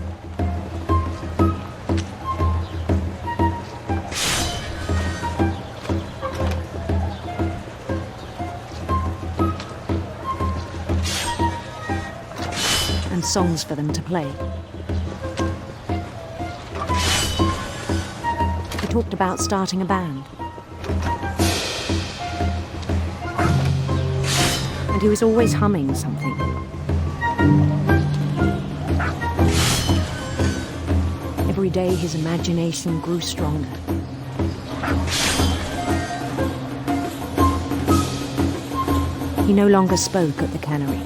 And songs for them to play. He talked about starting a band. And he was always humming something. Every day his imagination grew stronger. He no longer spoke at the cannery.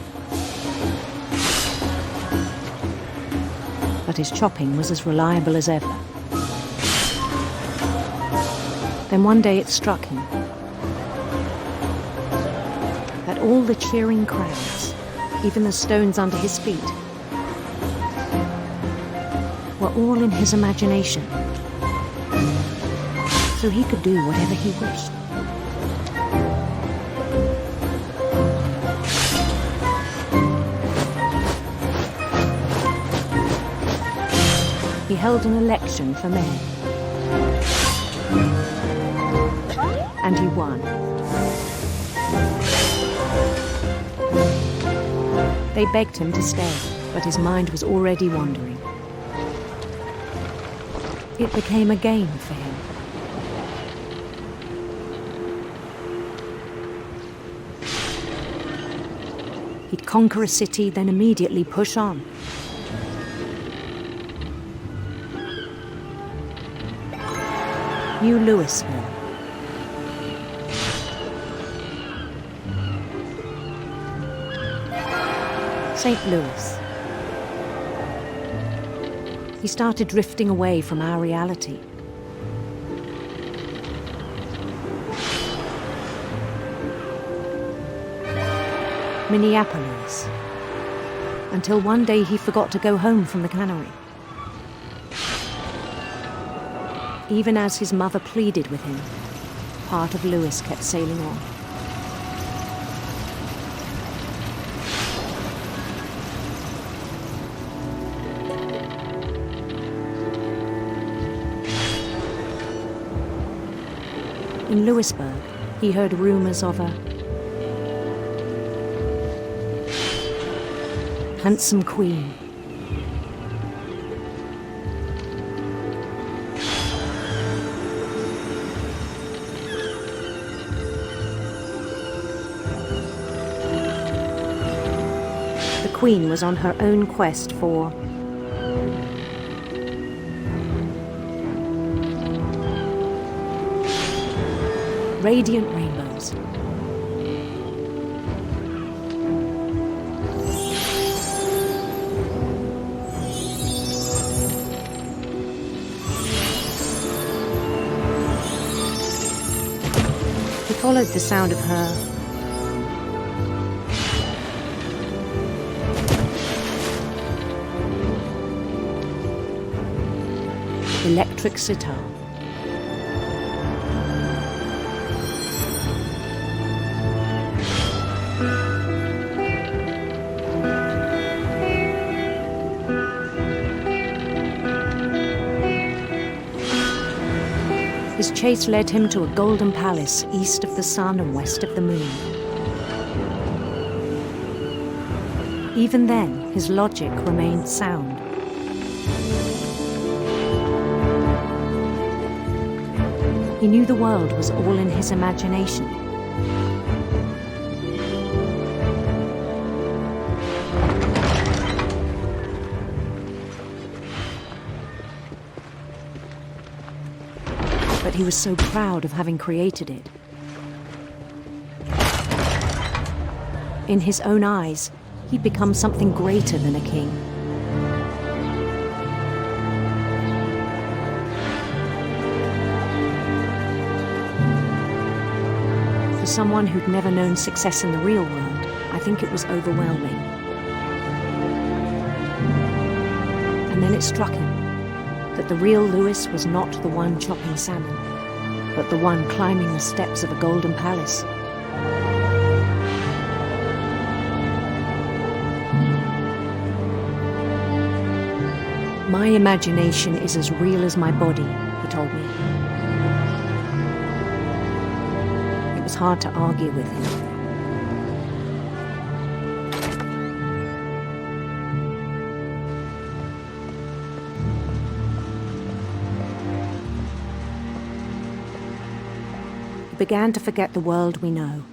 But his chopping was as reliable as ever. Then one day it struck him that all the cheering crowds, even the stones under his feet, were all in his imagination. So he could do whatever he wished. He held an election for mayor. And he won. They begged him to stay, but his mind was already wandering. It became a game for him. He'd conquer a city, then immediately push on. New Louisville. St. Louis. He started drifting away from our reality. Minneapolis. Until one day he forgot to go home from the cannery. Even as his mother pleaded with him, part of Louis kept sailing on. In Louisburg, he heard rumors of a handsome queen. The queen was on her own quest for radiant rainbows. He followed the sound of her electric sitar. His chase led him to a golden palace east of the sun and west of the moon. Even then, his logic remained sound. He knew the world was all in his imagination. But he was so proud of having created it. In his own eyes, he'd become something greater than a king. For someone who'd never known success in the real world, I think it was overwhelming. And then it struck him that the real Louis was not the one chopping salmon, but the one climbing the steps of a golden palace. My imagination is as real as my body, he told me. It was hard to argue with him. Began to forget the world we know.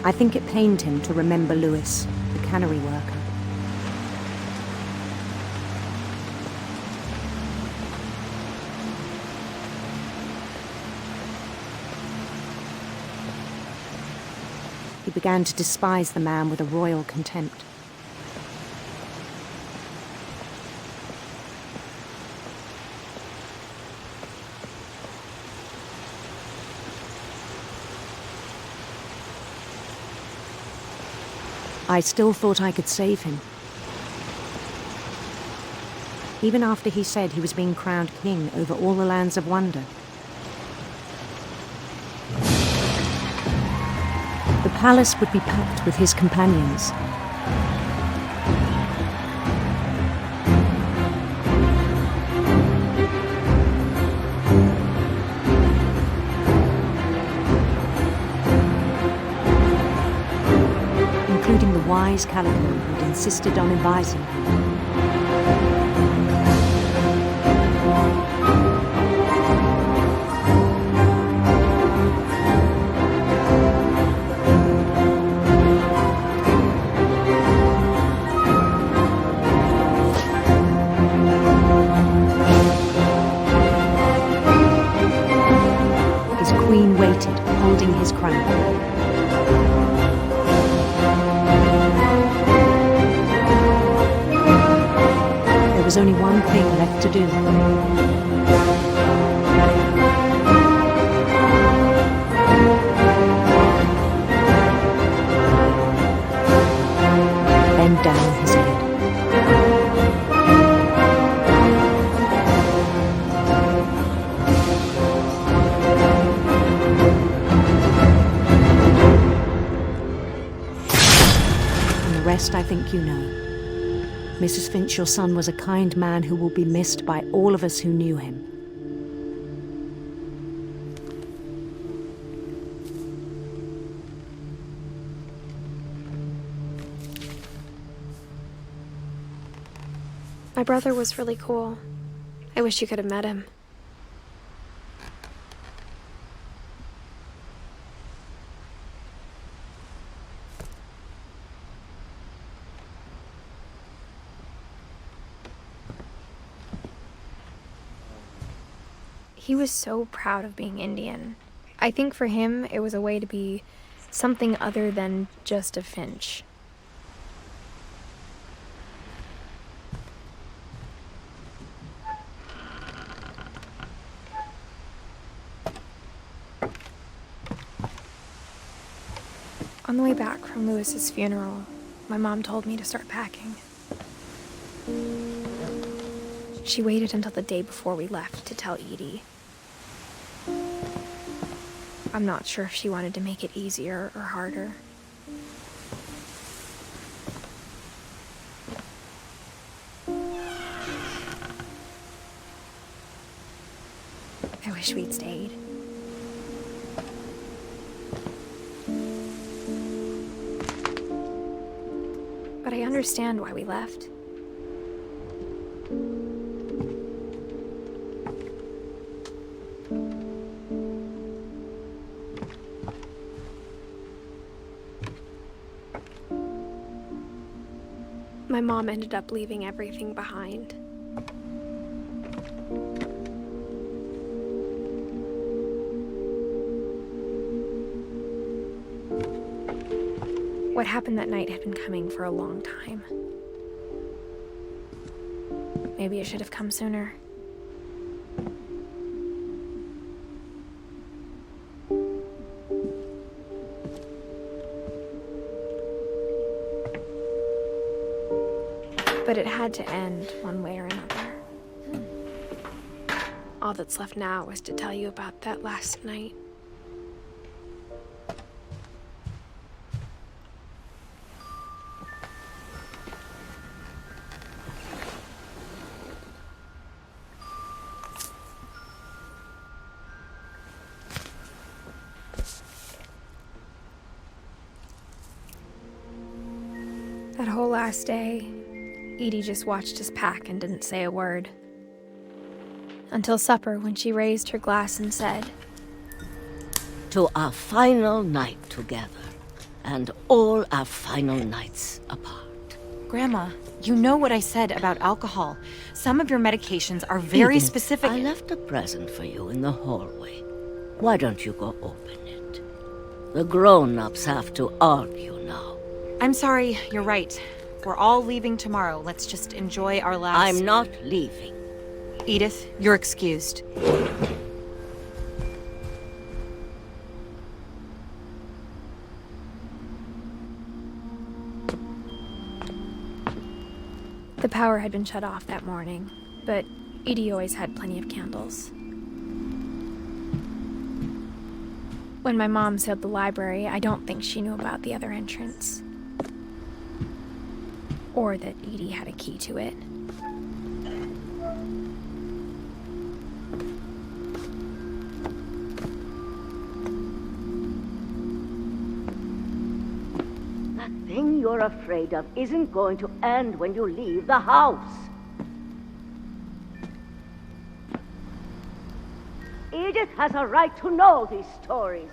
I think it pained him to remember Louis, the cannery worker. He began to despise the man with a royal contempt. I still thought I could save him. Even after he said he was being crowned king over all the lands of wonder. The palace would be packed with his companions. Including the wise Calico who'd insisted on advising him. His queen waited, holding his crown. There was only one thing left to do. Bend down his head. And the rest I think you know. Mrs. Finch, your son was a kind man who will be missed by all of us who knew him. My brother was really cool. I wish you could have met him. He was so proud of being Indian. I think for him, it was a way to be something other than just a Finch. On the way back from Lewis's funeral, my mom told me to start packing. She waited until the day before we left to tell Edie. I'm not sure if she wanted to make it easier or harder. I wish we'd stayed. But I understand why we left. My mom ended up leaving everything behind. What happened that night had been coming for a long time. Maybe it should have come sooner. But it had to end one way or another. All that's left now is to tell you about that last night. That whole last day, Edie just watched us pack and didn't say a word. Until supper, when she raised her glass and said, "To our final night together, and all our final nights apart." Grandma, you know what I said about alcohol. Some of your medications are very Edith, specific. I left a present for you in the hallway. Why don't you go open it? The grown-ups have to argue now. I'm sorry, you're right. We're all leaving tomorrow. Let's just enjoy our last... I'm not leaving. Edith, you're excused. The power had been shut off that morning, but Edie always had plenty of candles. When my mom sealed the library, I don't think she knew about the other entrance. Or that Edie had a key to it. That thing you're afraid of isn't going to end when you leave the house. Edith has a right to know these stories.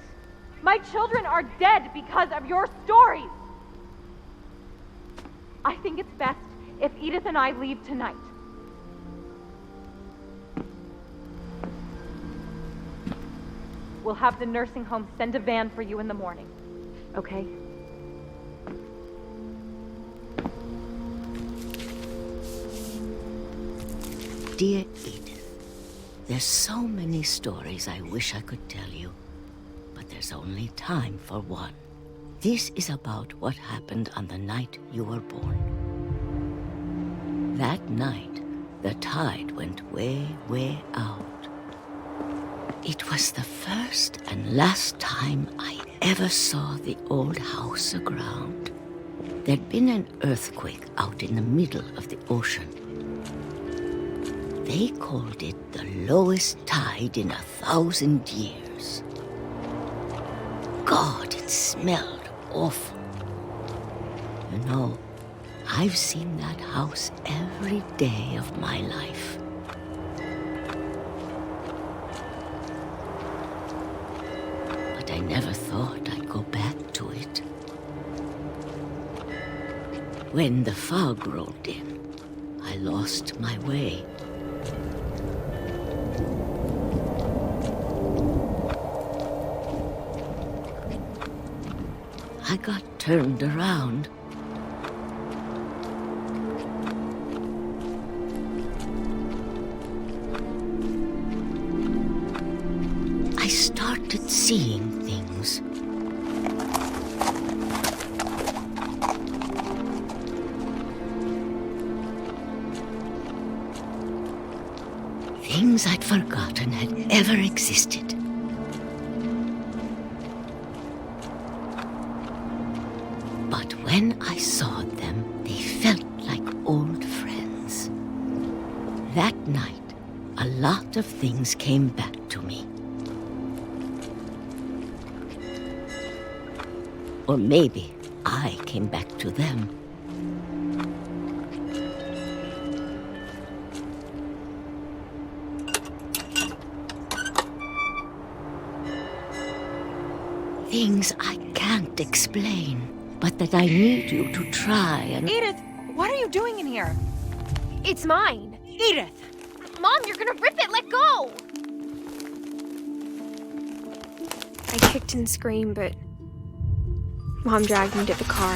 My children are dead because of your stories. I think it's best if Edith and I leave tonight. We'll have the nursing home send a van for you in the morning, okay? Dear Edith, there's so many stories I wish I could tell you, but there's only time for one. This is about what happened on the night you were born. That night, the tide went way, way out. It was the first and last time I ever saw the old house aground. There'd been an earthquake out in the middle of the ocean. They called it the lowest tide in 1,000 years. God, it smelled awful. You know, I've seen that house every day of my life. But I never thought I'd go back to it. When the fog rolled in, I lost my way. I got turned around. I started seeing things. Things I'd forgotten had ever existed. But when I saw them, they felt like old friends. That night, a lot of things came back to me. Or maybe I came back to them. Things I can't explain, but that I need you to try and... Edith, what are you doing in here? It's mine. Edith! Mom, you're gonna rip it! Let go! I kicked and screamed, but Mom dragged me to the car.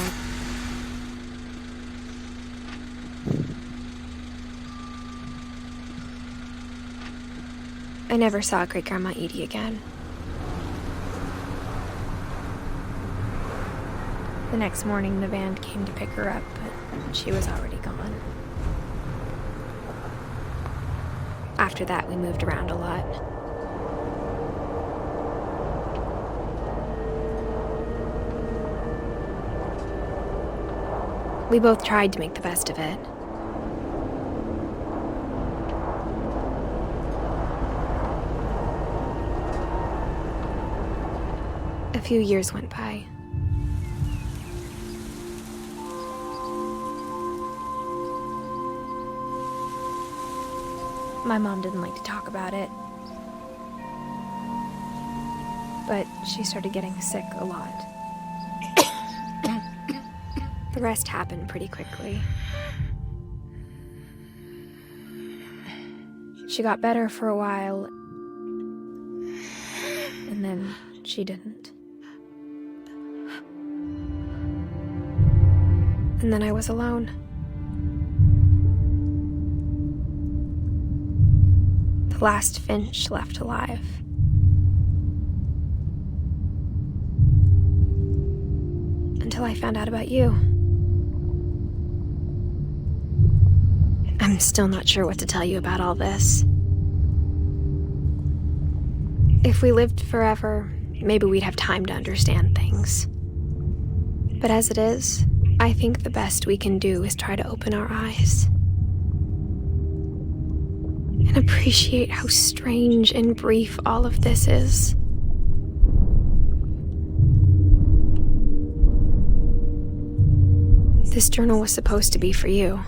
I never saw Great-Grandma Edie again. The next morning, the van came to pick her up, but she was already gone. After that, we moved around a lot. We both tried to make the best of it. A few years went by. My mom didn't like to talk about it, but she started getting sick a lot. The rest happened pretty quickly. She got better for a while, and then she didn't. And then I was alone. The last Finch left alive. Until I found out about you. I'm still not sure what to tell you about all this. If we lived forever, maybe we'd have time to understand things. But as it is, I think the best we can do is try to open our eyes. And appreciate how strange and brief all of this is. This journal was supposed to be for you.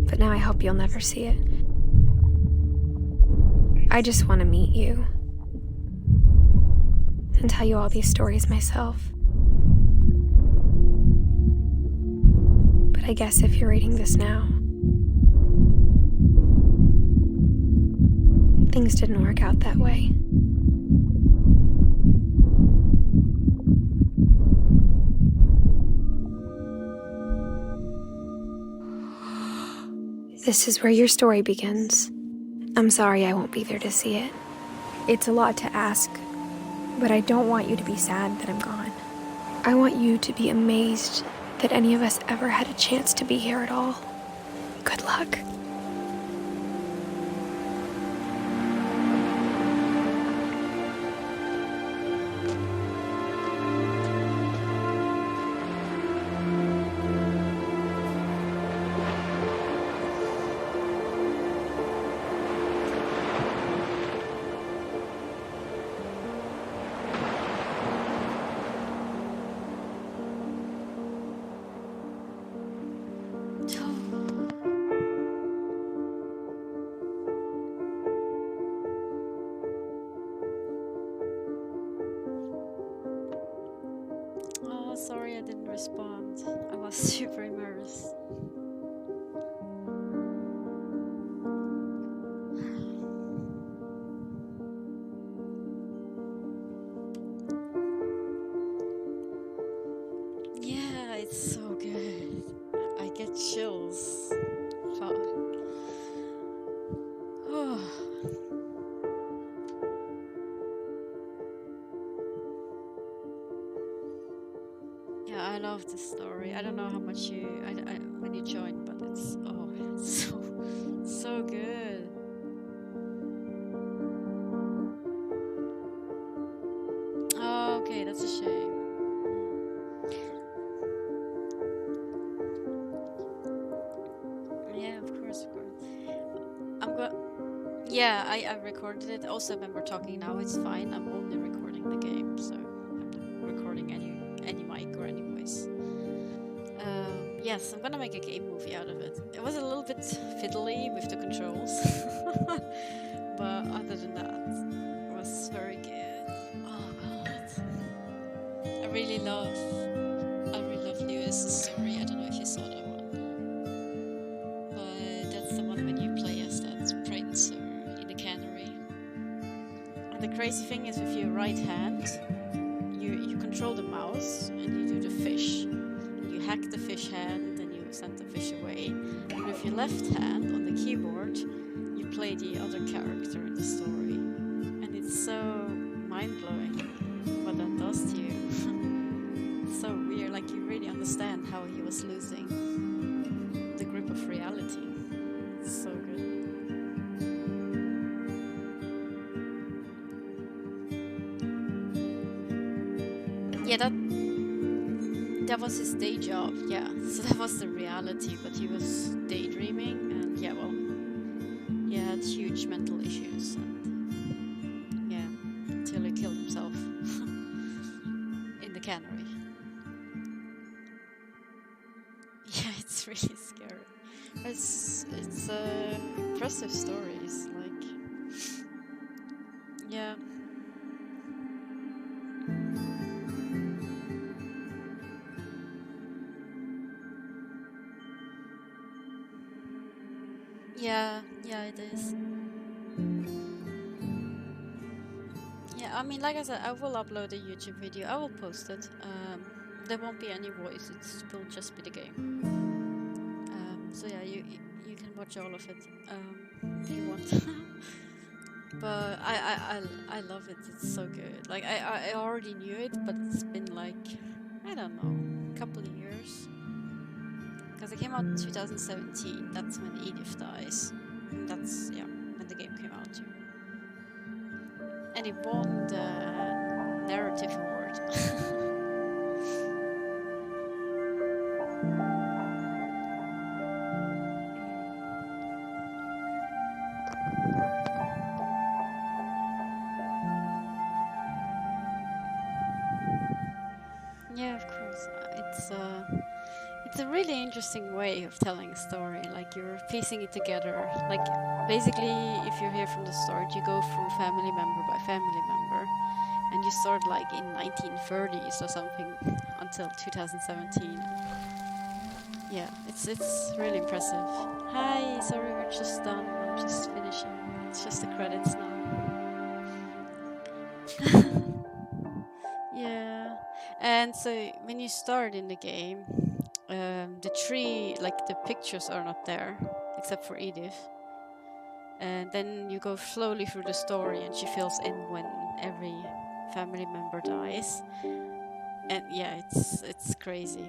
But now I hope you'll never see it. I just want to meet you. And tell you all these stories myself. But I guess if you're reading this now, things didn't work out that way. This is where your story begins. I'm sorry I won't be there to see it. It's a lot to ask, but I don't want you to be sad that I'm gone. I want you to be amazed that any of us ever had a chance to be here at all. Good luck. Oh, sorry I didn't respond. I was super embarrassed. Yeah, it's so good. I get chills. Fuck. Oh. Yeah, I love this story. I don't know how much when you joined, but it's so good. Oh, okay, that's a shame. Yeah, of course. I'm go. Yeah, I recorded it. Also, when we're talking now, it's fine. I'm only recording the game, so I'm not recording any mic or any voice. Yes, I'm gonna make a game movie out of it. It was a little bit fiddly with the controls, but other than that, it was very good. Oh god, I really love Lewis's story. I don't know if you saw that one, but that's the one when you play as that prince or in the cannery. And the crazy thing is, with your right hand, you control the mouse and you do the fish. You hack the fish head and then you send the fish away. And with your left hand on the keyboard, you play the other character in the story. And it's so mind-blowing what that does to you. It's so weird, like you really understand how he was losing the grip of reality. It's so good. Yeah, that was his day job, yeah. So that was the reality, but he was daydreaming, and yeah, well, he had huge mental issues, and yeah, until he killed himself in the cannery. Yeah, it's really scary. It's impressive stories, like, yeah. Yeah, it is. Yeah, I mean, like I said, I will upload a YouTube video. I will post it. There won't be any voice. It will just be the game. So yeah, you can watch all of it if you want. But I love it. It's so good. Like I already knew it, but it's been like, I don't know, a couple of years. Because it came out in 2017. That's when Edith dies. And that's, yeah, when the game came out too. And it won the narrative award. Yeah, of course. It's a really interesting way of telling a story. Like, you're piecing it together. Like, basically, if you hear from the start, you go through family member by family member, and you start like in 1930s or something until 2017. Yeah, it's really impressive. Hi, sorry, we're just done. I'm just finishing. It's just the credits now. Yeah, and so when you start in the game, the tree, like the pictures are not there. except for Edith. And then you go slowly through the story, and she fills in when every family member dies. And yeah, it's crazy.